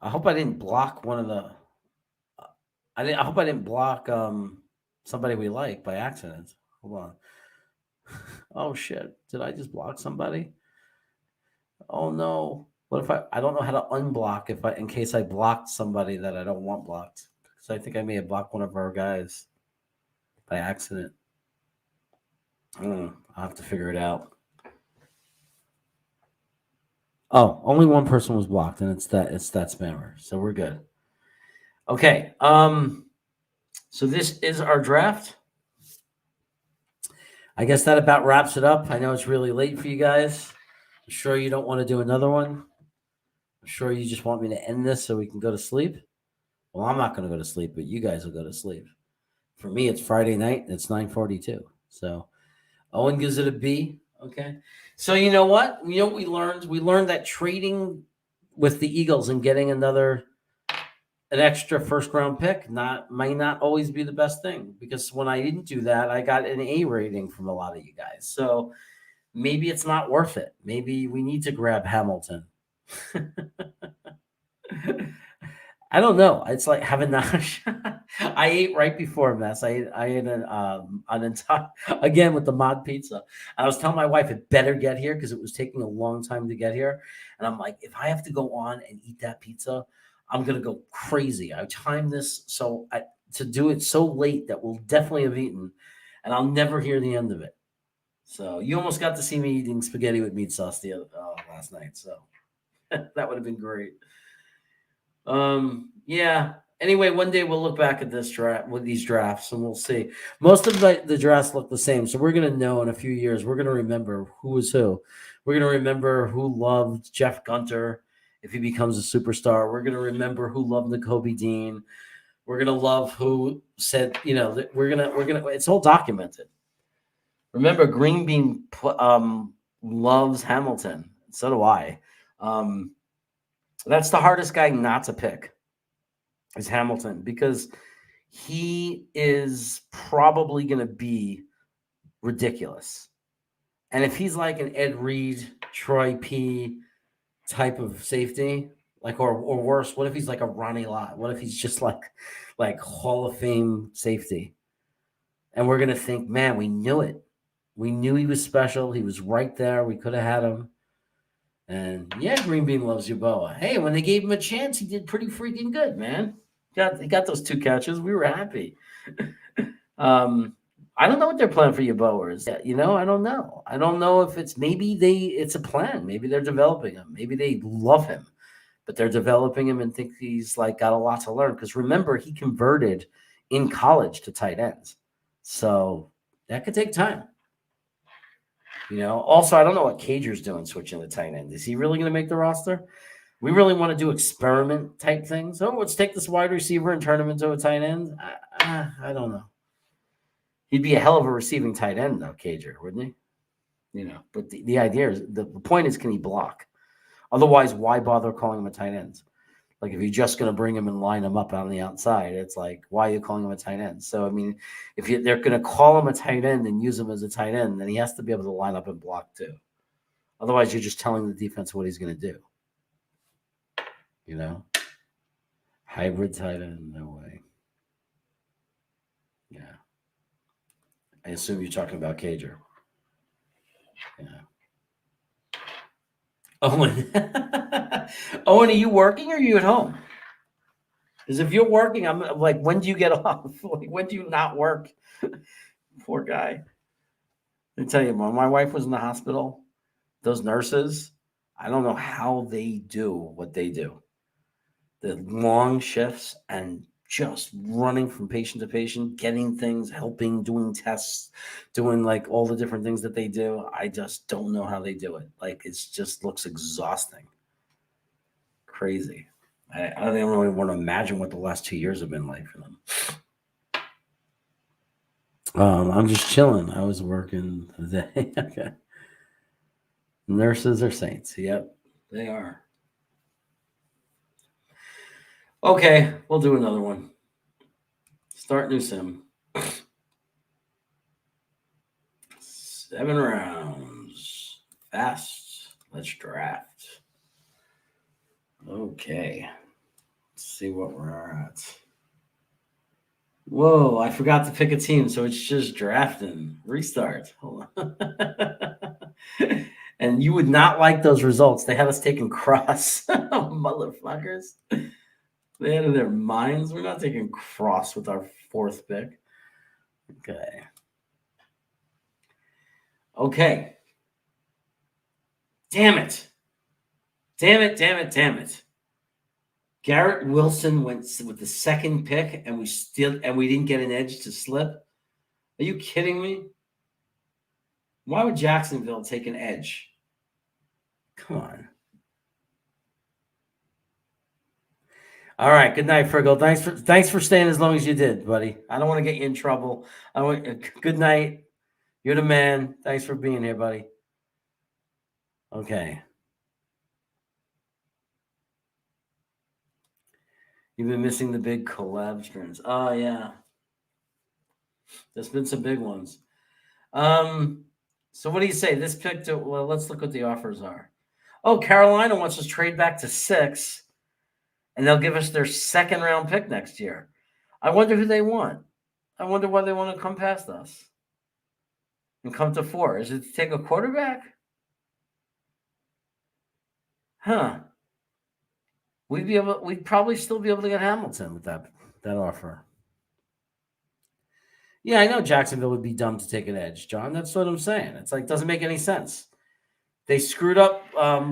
I hope I didn't block one of the. I hope I didn't block somebody we like by accident. Hold on. Oh shit! Did I just block somebody? Oh no! What if I don't know how to unblock in case I blocked somebody that I don't want blocked? Because I think I may have blocked one of our guys by accident. I'll have to figure it out. Oh, only one person was blocked, and it's that spammer. So we're good. Okay. So this is our draft. I guess that about wraps it up. I know it's really late for you guys. I'm sure you don't want to do another one. I'm sure you just want me to end this so we can go to sleep. Well, I'm not going to go to sleep, but you guys will go to sleep. For me, it's Friday night. And it's 9:42. So Owen gives it a B. Okay. So you know what? You know what we learned? We learned that trading with the Eagles and getting an extra first round pick might not always be the best thing, because when I didn't do that, I got an A rating from a lot of you guys. So maybe it's not worth it. Maybe we need to grab Hamilton. I don't know. It's like having nausea. I ate right before mess. I ate an entire again with the mod pizza. I was telling my wife it better get here because it was taking a long time to get here, and I'm like, if I have to go on and eat that pizza, I'm gonna go crazy. I timed this to do it so late that we'll definitely have eaten, and I'll never hear the end of it. So you almost got to see me eating spaghetti with meat sauce last night. So that would have been great. Yeah. Anyway, one day we'll look back at this draft with these drafts and we'll see. Most of the drafts look the same. So we're going to know in a few years, we're going to remember who was who. We're going to remember who loved Jeff Gunter if he becomes a superstar. We're going to remember who loved Nakobe Dean. We're going to love who said, it's all documented. Remember, Green Bean loves Hamilton. So do I. That's the hardest guy not to pick is Hamilton, because he is probably going to be ridiculous. And if he's like an Ed Reed, Troy P type of safety, or worse, what if he's like a Ronnie Lott? What if he's just like Hall of Fame safety? And we're going to think, man, we knew it. We knew he was special. He was right there. We could have had him. And yeah, Green Bean loves Yeboah. Hey, when they gave him a chance, he did pretty freaking good, man. He got those 2 catches. We were happy. I don't know what their plan for Yeboah is. I don't know. I don't know if it's it's a plan. Maybe they're developing him. Maybe they love him, but they're developing him and think he's got a lot to learn. Because remember, he converted in college to tight ends, so that could take time. Also, I don't know what Cager's doing switching to tight end. Is he really going to make the roster? We really want to do experiment type things. Oh, let's take this wide receiver and turn him into a tight end. I don't know. He'd be a hell of a receiving tight end, though, Cager, wouldn't he? But the idea is, the point is, can he block? Otherwise, why bother calling him a tight end? Like, if you're just going to bring him and line him up on the outside, it's like, why are you calling him a tight end? So, I mean, if they're going to call him a tight end and use him as a tight end, then he has to be able to line up and block too. Otherwise, you're just telling the defense what he's going to do. You know? Hybrid tight end, no way. Yeah. I assume you're talking about Cager. Yeah. Owen. Owen, are you working or are you at home? Because if you're working, I'm like, when do you get off? Like, when do you not work? Poor guy. Let me tell you, when my wife was in the hospital, those nurses, I don't know how they do what they do. The long shifts and just running from patient to patient, getting things, helping, doing tests, doing like all the different things that they do. I just don't know how they do it. Like, it just looks exhausting. Crazy. I don't even really want to imagine what the last 2 years have been like for them. I'm just chilling. I was working today. Okay. Nurses are saints. Yep, they are. Okay, we'll do another one. Start new sim. 7 rounds. Fast. Let's draft. Okay. Let's see what we're at. Whoa, I forgot to pick a team, so it's just drafting. Restart. Hold on. And you would not like those results. They had us taking cross. Motherfuckers. They had in their minds. We're not taking cross with our 4th pick. Okay. Okay. Damn it. Damn it, damn it, damn it. Garrett Wilson went with the 2nd pick, and we didn't get an edge to slip. Are you kidding me? Why would Jacksonville take an edge? Come on. All right. Good night, Friggle. Thanks for staying as long as you did, buddy. I don't want to get you in trouble. Good night. You're the man. Thanks for being here, buddy. Okay. You've been missing the big collab streams. Oh, yeah. There's been some big ones. So what do you say? This pick well, let's look what the offers are. Oh, Carolina wants us to trade back to 6, and they'll give us their 2nd round pick next year. I wonder who they want. I wonder why they want to come past us and come to 4. Is it to take a quarterback? Huh. We'd probably still be able to get Hamilton with that offer. Yeah, I know Jacksonville would be dumb to take an edge, John. That's what I'm saying. It's like, doesn't make any sense. They screwed up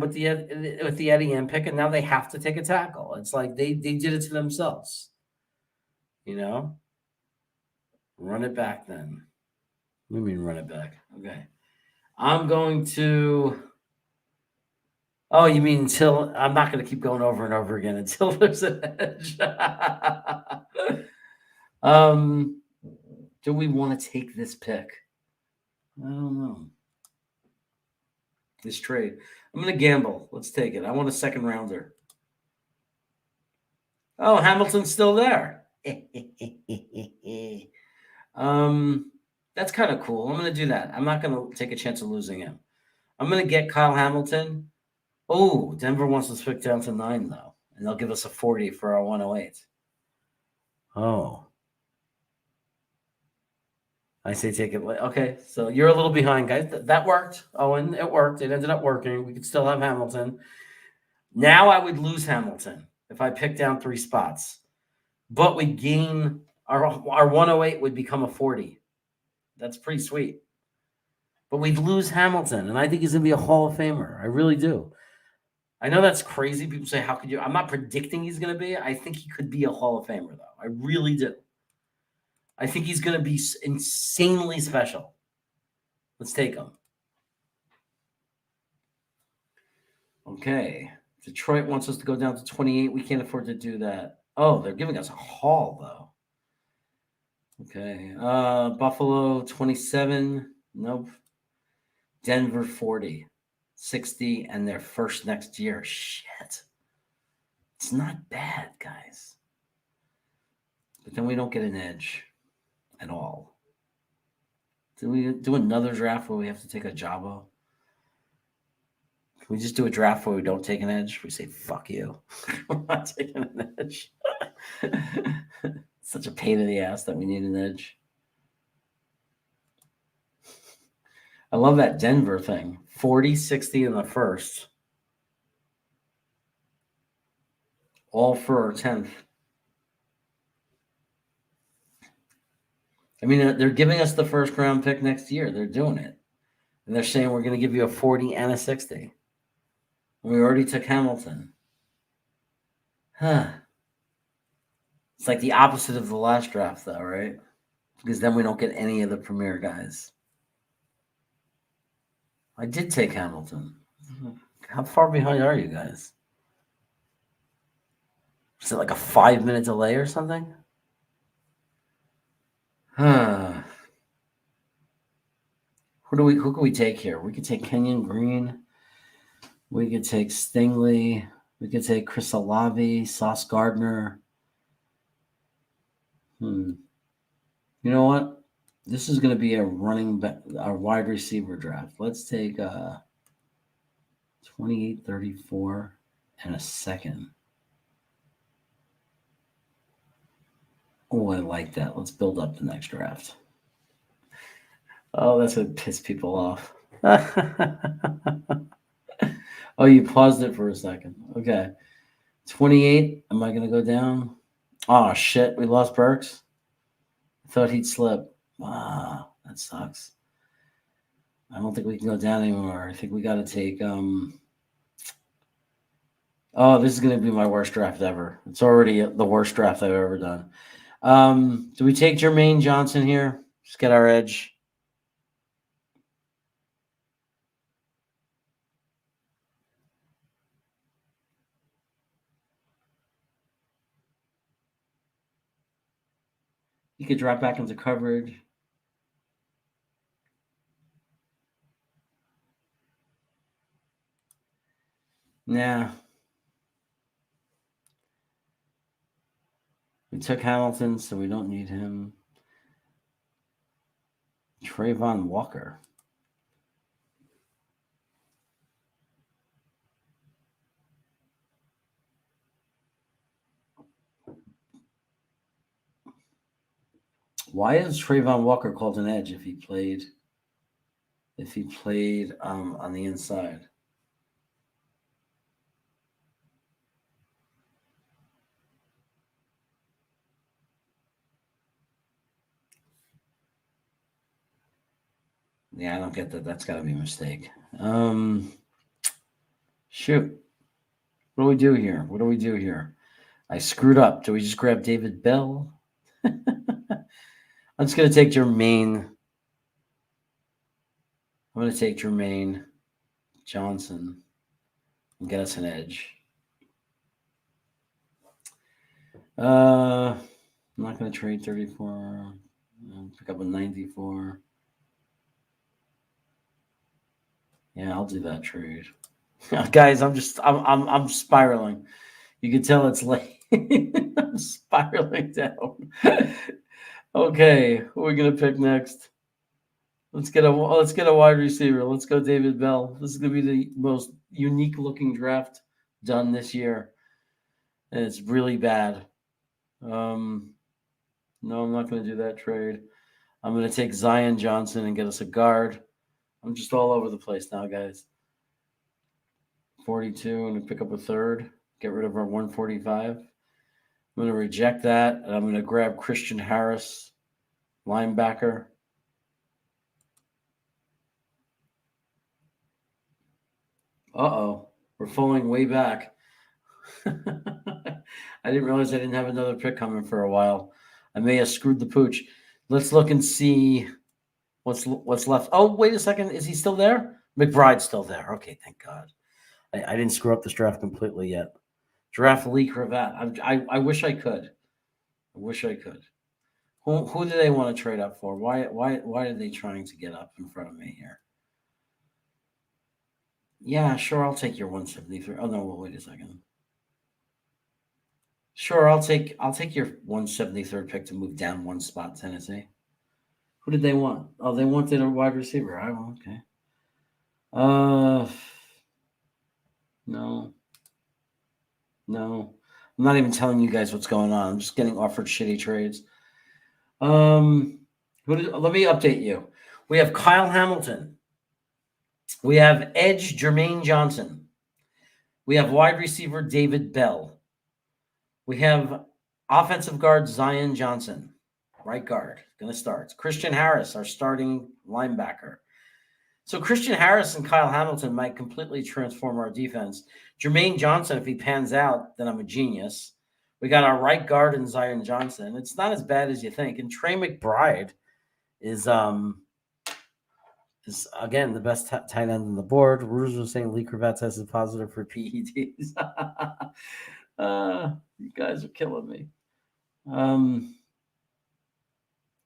with the Etienne pick, and now they have to take a tackle. It's like they did it to themselves. You know? Run it back then. What do you mean run it back? Okay. I'm going to... Oh, you mean until... I'm not going to keep going over and over again until there's an edge. Do we want to take this pick? I don't know. This trade. I'm going to gamble. Let's take it. I want a 2nd rounder. Oh, Hamilton's still there. That's kind of cool. I'm going to do that. I'm not going to take a chance of losing him. I'm going to get Kyle Hamilton. Oh, Denver wants us to pick down to 9, though. And they'll give us a 40 for our 108. Oh. I say take it. Okay, so you're a little behind, guys. That worked, Owen. It worked. It ended up working. We could still have Hamilton. Now I would lose Hamilton if I pick down 3 spots. But we gain our 108 would become a 40. That's pretty sweet. But we'd lose Hamilton, and I think he's going to be a Hall of Famer. I really do. I know that's crazy. People say, how could you? I'm not predicting he's going to be. I think he could be a Hall of Famer, though. I really do. I think he's going to be insanely special. Let's take him. Okay. Detroit wants us to go down to 28. We can't afford to do that. Oh, they're giving us a haul, though. Okay. Buffalo, 27. Nope. Denver, 40. 60, and their 1st next year. Shit. It's not bad, guys. But then we don't get an edge at all. Do we do another draft where we have to take a Jabo? Can we just do a draft where we don't take an edge? We say, fuck you. We're not taking an edge. Such a pain in the ass that we need an edge. I love that Denver thing. 40-60 in the first. All for our 10th. I mean, they're giving us the first round pick next year. They're doing it. And they're saying we're going to give you a 40 and a 60. And we already took Hamilton. Huh. It's like the opposite of the last draft, though, right? Because then we don't get any of the premier guys. I did take Hamilton. How far behind are you guys? Is it like a 5-minute delay or something? Huh. Who can we take here? We could take Kenyon Green. We could take Stingley. We could take Chris Olave, Sauce Gardner. You know what? This is going to be a wide receiver draft. Let's take 28, 34, and a second. Oh, I like that. Let's build up the next draft. Oh, that's going to piss people off. Oh, you paused it for a second. Okay. 28. Am I going to go down? Oh, shit. We lost Burks. I thought he'd slip. Ah, that sucks. I don't think we can go down anymore. I think we got to take. Oh, this is going to be my worst draft ever. It's already the worst draft I've ever done. Do we take Jermaine Johnson here? Just get our edge. You could drop back into coverage. Nah. We took Hamilton, so we don't need him. Trayvon Walker. Why is Trayvon Walker called an edge if he played on the inside? Yeah, I don't get that. That's got to be a mistake. Shoot. What do we do here? What do we do here? I screwed up. Do we just grab David Bell? I'm just going to take Jermaine. I'm going to take Jermaine Johnson and get us an edge. I'm not going to trade 34. Pick up a 94. Yeah, I'll do that trade. Guys, I'm spiraling. You can tell it's late. I'm spiraling down. Okay, who are we gonna pick next? Let's get a wide receiver. Let's go David Bell. This is gonna be the most unique looking draft done this year, and it's really bad. No, I'm not gonna do that trade. I'm gonna take Zion Johnson and get us a guard. I'm just all over the place now, guys. 42 and pick up a third. Get rid of our 145. I'm going to reject that, and I'm going to grab Christian Harris, linebacker. Uh-oh. We're falling way back. I didn't realize I didn't have another pick coming for a while. I may have screwed the pooch. Let's look and see what's left. Oh, wait a second. Is he still there? McBride's still there. Okay, thank God. I didn't screw up this draft completely yet. Draft Lee Cravat. I wish I could. I wish I could. Who do they want to trade up for? Why are they trying to get up in front of me here? Yeah, sure. I'll take your 173. Oh no, well, wait a second. Sure, I'll take your 173rd pick to move down one spot, Tennessee. Who did they want? Oh, they wanted a wide receiver. Okay. No. I'm not even telling you guys what's going on. I'm just getting offered shitty trades. Let me update you. We have Kyle Hamilton. We have edge Jermaine Johnson. We have wide receiver David Bell. We have offensive guard Zion Johnson, right guard, going to start. Christian Harris, our starting linebacker. So Christian Harris and Kyle Hamilton might completely transform our defense. Jermaine Johnson, if he pans out, then I'm a genius. We got our right guard in Zion Johnson. It's not as bad as you think. And Trey McBride is again the best tight end on the board. Ruse was saying Lee Cravat tested positive for PEDs. You guys are killing me.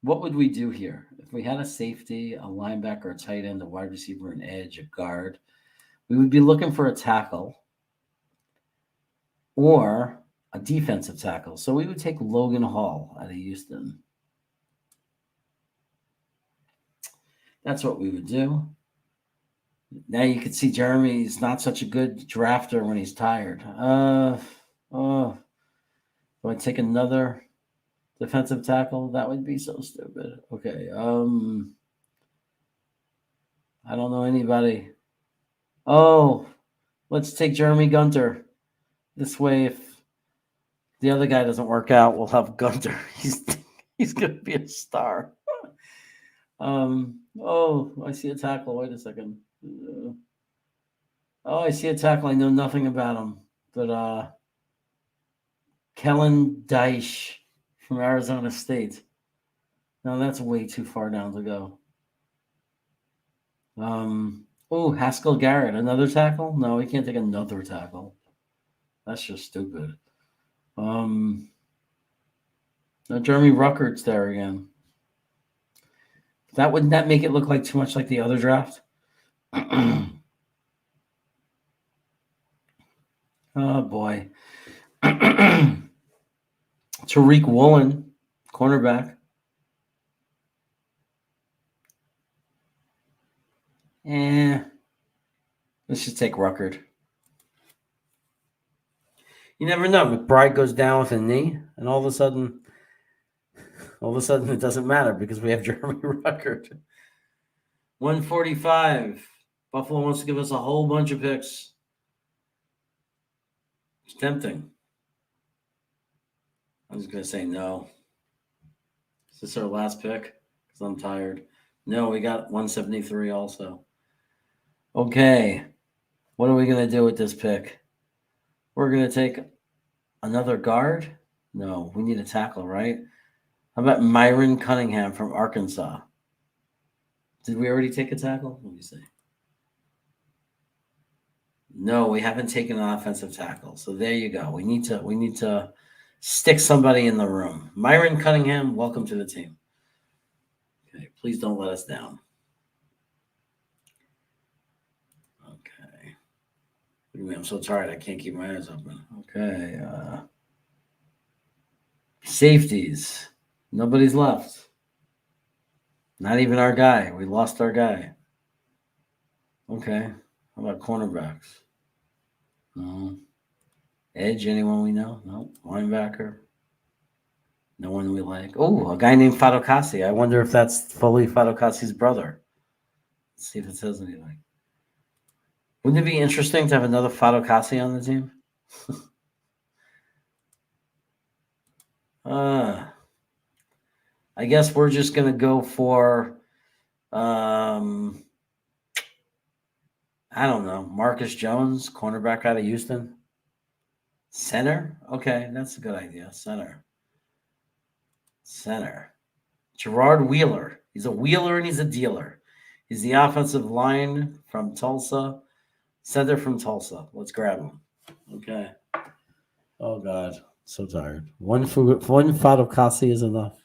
What would we do here? If we had a safety, a linebacker, a tight end, a wide receiver, an edge, a guard, we would be looking for a tackle or a defensive tackle. So we would take Logan Hall out of Houston. That's what we would do. Now you can see Jeremy's not such a good drafter when he's tired. Do I take another defensive tackle? That would be so stupid. Okay. I don't know anybody. Oh, let's take Jeremy Gunter. This way, if the other guy doesn't work out, we'll have Gunter. He's going to be a star. Oh, I see a tackle. Wait a second. I see a tackle. I know nothing about him. But Kellen Deich from Arizona State. No, that's way too far down to go. Haskell Garrett, another tackle? No, we can't take another tackle. That's just stupid. Jeremy Ruckert's there again. Wouldn't that make it look like too much like the other draft? Oh boy. Tariq Woolen, cornerback. Let's just take Ruckert. You never know. McBride goes down with a knee, and all of a sudden it doesn't matter because we have Jeremy Ruckert. 145. Buffalo wants to give us a whole bunch of picks. It's tempting. I was going to say no. Is this our last pick? Because I'm tired. No, we got 173 also. Okay. What are we going to do with this pick? We're going to take another guard? No, we need a tackle, right? How about Myron Cunningham from Arkansas? Did we already take a tackle? Let me see. No, we haven't taken an offensive tackle. So there you go. We need to stick somebody in the room. Myron Cunningham, welcome to the team. Okay, please don't let us down. Okay. What do you mean? I'm so tired I can't keep my eyes open. Okay. Safeties. Nobody's left. Not even our guy. We lost our guy. Okay. How about cornerbacks? No. Edge, anyone we know? No. Linebacker? No one we like. Oh, a guy named Fadokasi. I wonder if that's fully Fadokasi's brother. Let's see if it says anything. Wouldn't it be interesting to have another Fadokasi on the team? I guess we're just going to go for, I don't know, Marcus Jones, cornerback out of Houston. Center? Okay, that's a good idea. Center. Gerard Wheeler. He's a wheeler and he's a dealer. He's the offensive line from Tulsa. Center from Tulsa. Let's grab him. Okay. Oh, God. So tired. One Fadokasi is enough.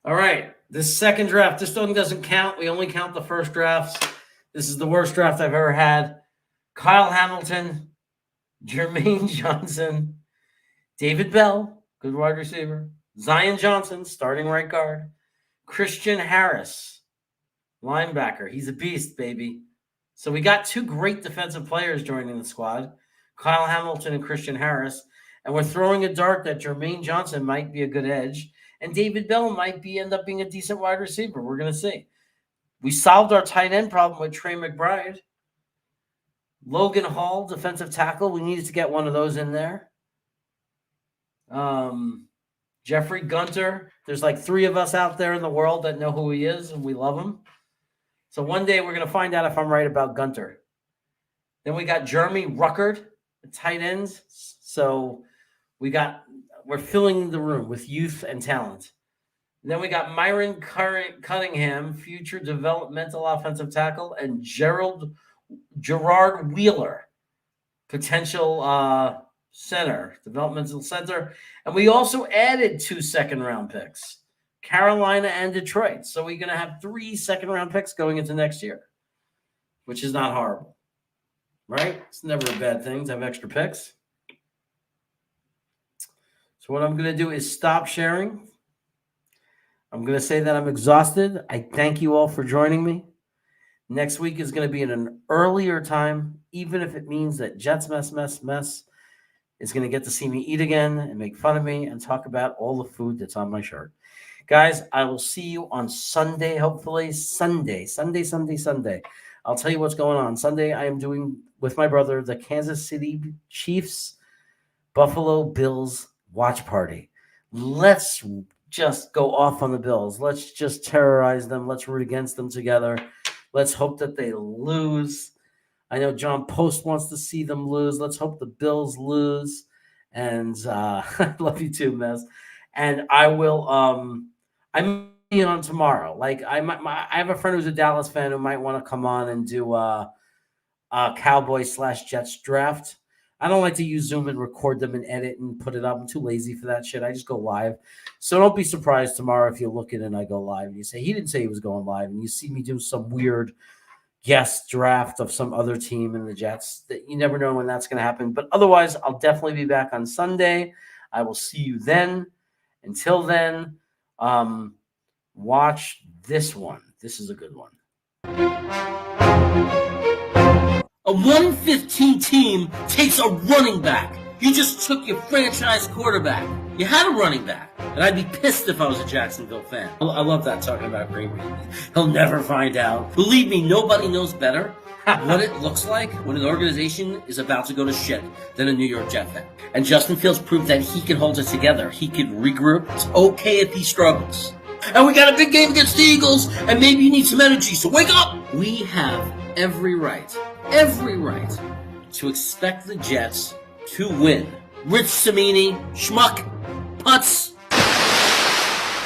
All right. This second draft, this one doesn't count. We only count the first drafts. This is the worst draft I've ever had. Kyle Hamilton, Jermaine Johnson, David Bell, good wide receiver, Zion Johnson, starting right guard, Christian Harris, linebacker. He's a beast, baby. So we got two great defensive players joining the squad, Kyle Hamilton and Christian Harris. And we're throwing a dart that Jermaine Johnson might be a good edge, and David Bell might end up being a decent wide receiver. We're going to see. We solved our tight end problem with Trey McBride. Logan Hall, defensive tackle. We needed to get one of those in there. Jeffrey Gunter. There's like 3 of us out there in the world that know who he is, and we love him. So one day we're going to find out if I'm right about Gunter. Then we got Jeremy Ruckert, the tight ends. So we're filling the room with youth and talent. And then we got Myron Cunningham, future developmental offensive tackle, and Gerard Wheeler, potential developmental center. And we also added 2 second-round picks, Carolina and Detroit. So we're going to have 3 second-round picks going into next year, which is not horrible, right? It's never a bad thing to have extra picks. So what I'm going to do is stop sharing. I'm going to say that I'm exhausted. I thank you all for joining me. Next week is going to be at an earlier time, even if it means that Jets Mess is going to get to see me eat again and make fun of me and talk about all the food that's on my shirt. Guys, I will see you on Sunday, hopefully. Sunday. I'll tell you what's going on. Sunday, I am doing, with my brother, the Kansas City Chiefs Buffalo Bills watch party. Let's just go off on the Bills. Let's just terrorize them. Let's root against them together. Let's hope that they lose. I know John Post wants to see them lose. Let's hope the Bills lose. And I love you too, Mez. And I will I'm on tomorrow. Like I have a friend who's a Dallas fan who might want to come on and do a Cowboys/Jets draft. I don't like to use Zoom and record them and edit and put it up. I'm too lazy for that shit. I just go live. So don't be surprised tomorrow if you look at it and I go live and you say, he didn't say he was going live. And you see me do some weird guest draft of some other team in the Jets. That you never know when that's going to happen. But otherwise, I'll definitely be back on Sunday. I will see you then. Until then, watch this one. This is a good one. A 1-15 team takes a running back. You just took your franchise quarterback. You had a running back. And I'd be pissed if I was a Jacksonville fan. I love that, talking about Green Bay. He'll never find out. Believe me, nobody knows better what it looks like when an organization is about to go to shit than a New York Jet fan. And Justin Fields proved that he can hold it together. He can regroup. It's okay if he struggles. And we got a big game against the Eagles, and maybe you need some energy, so wake up! We have every right to expect the Jets to win. Rich Cimini, schmuck, putz,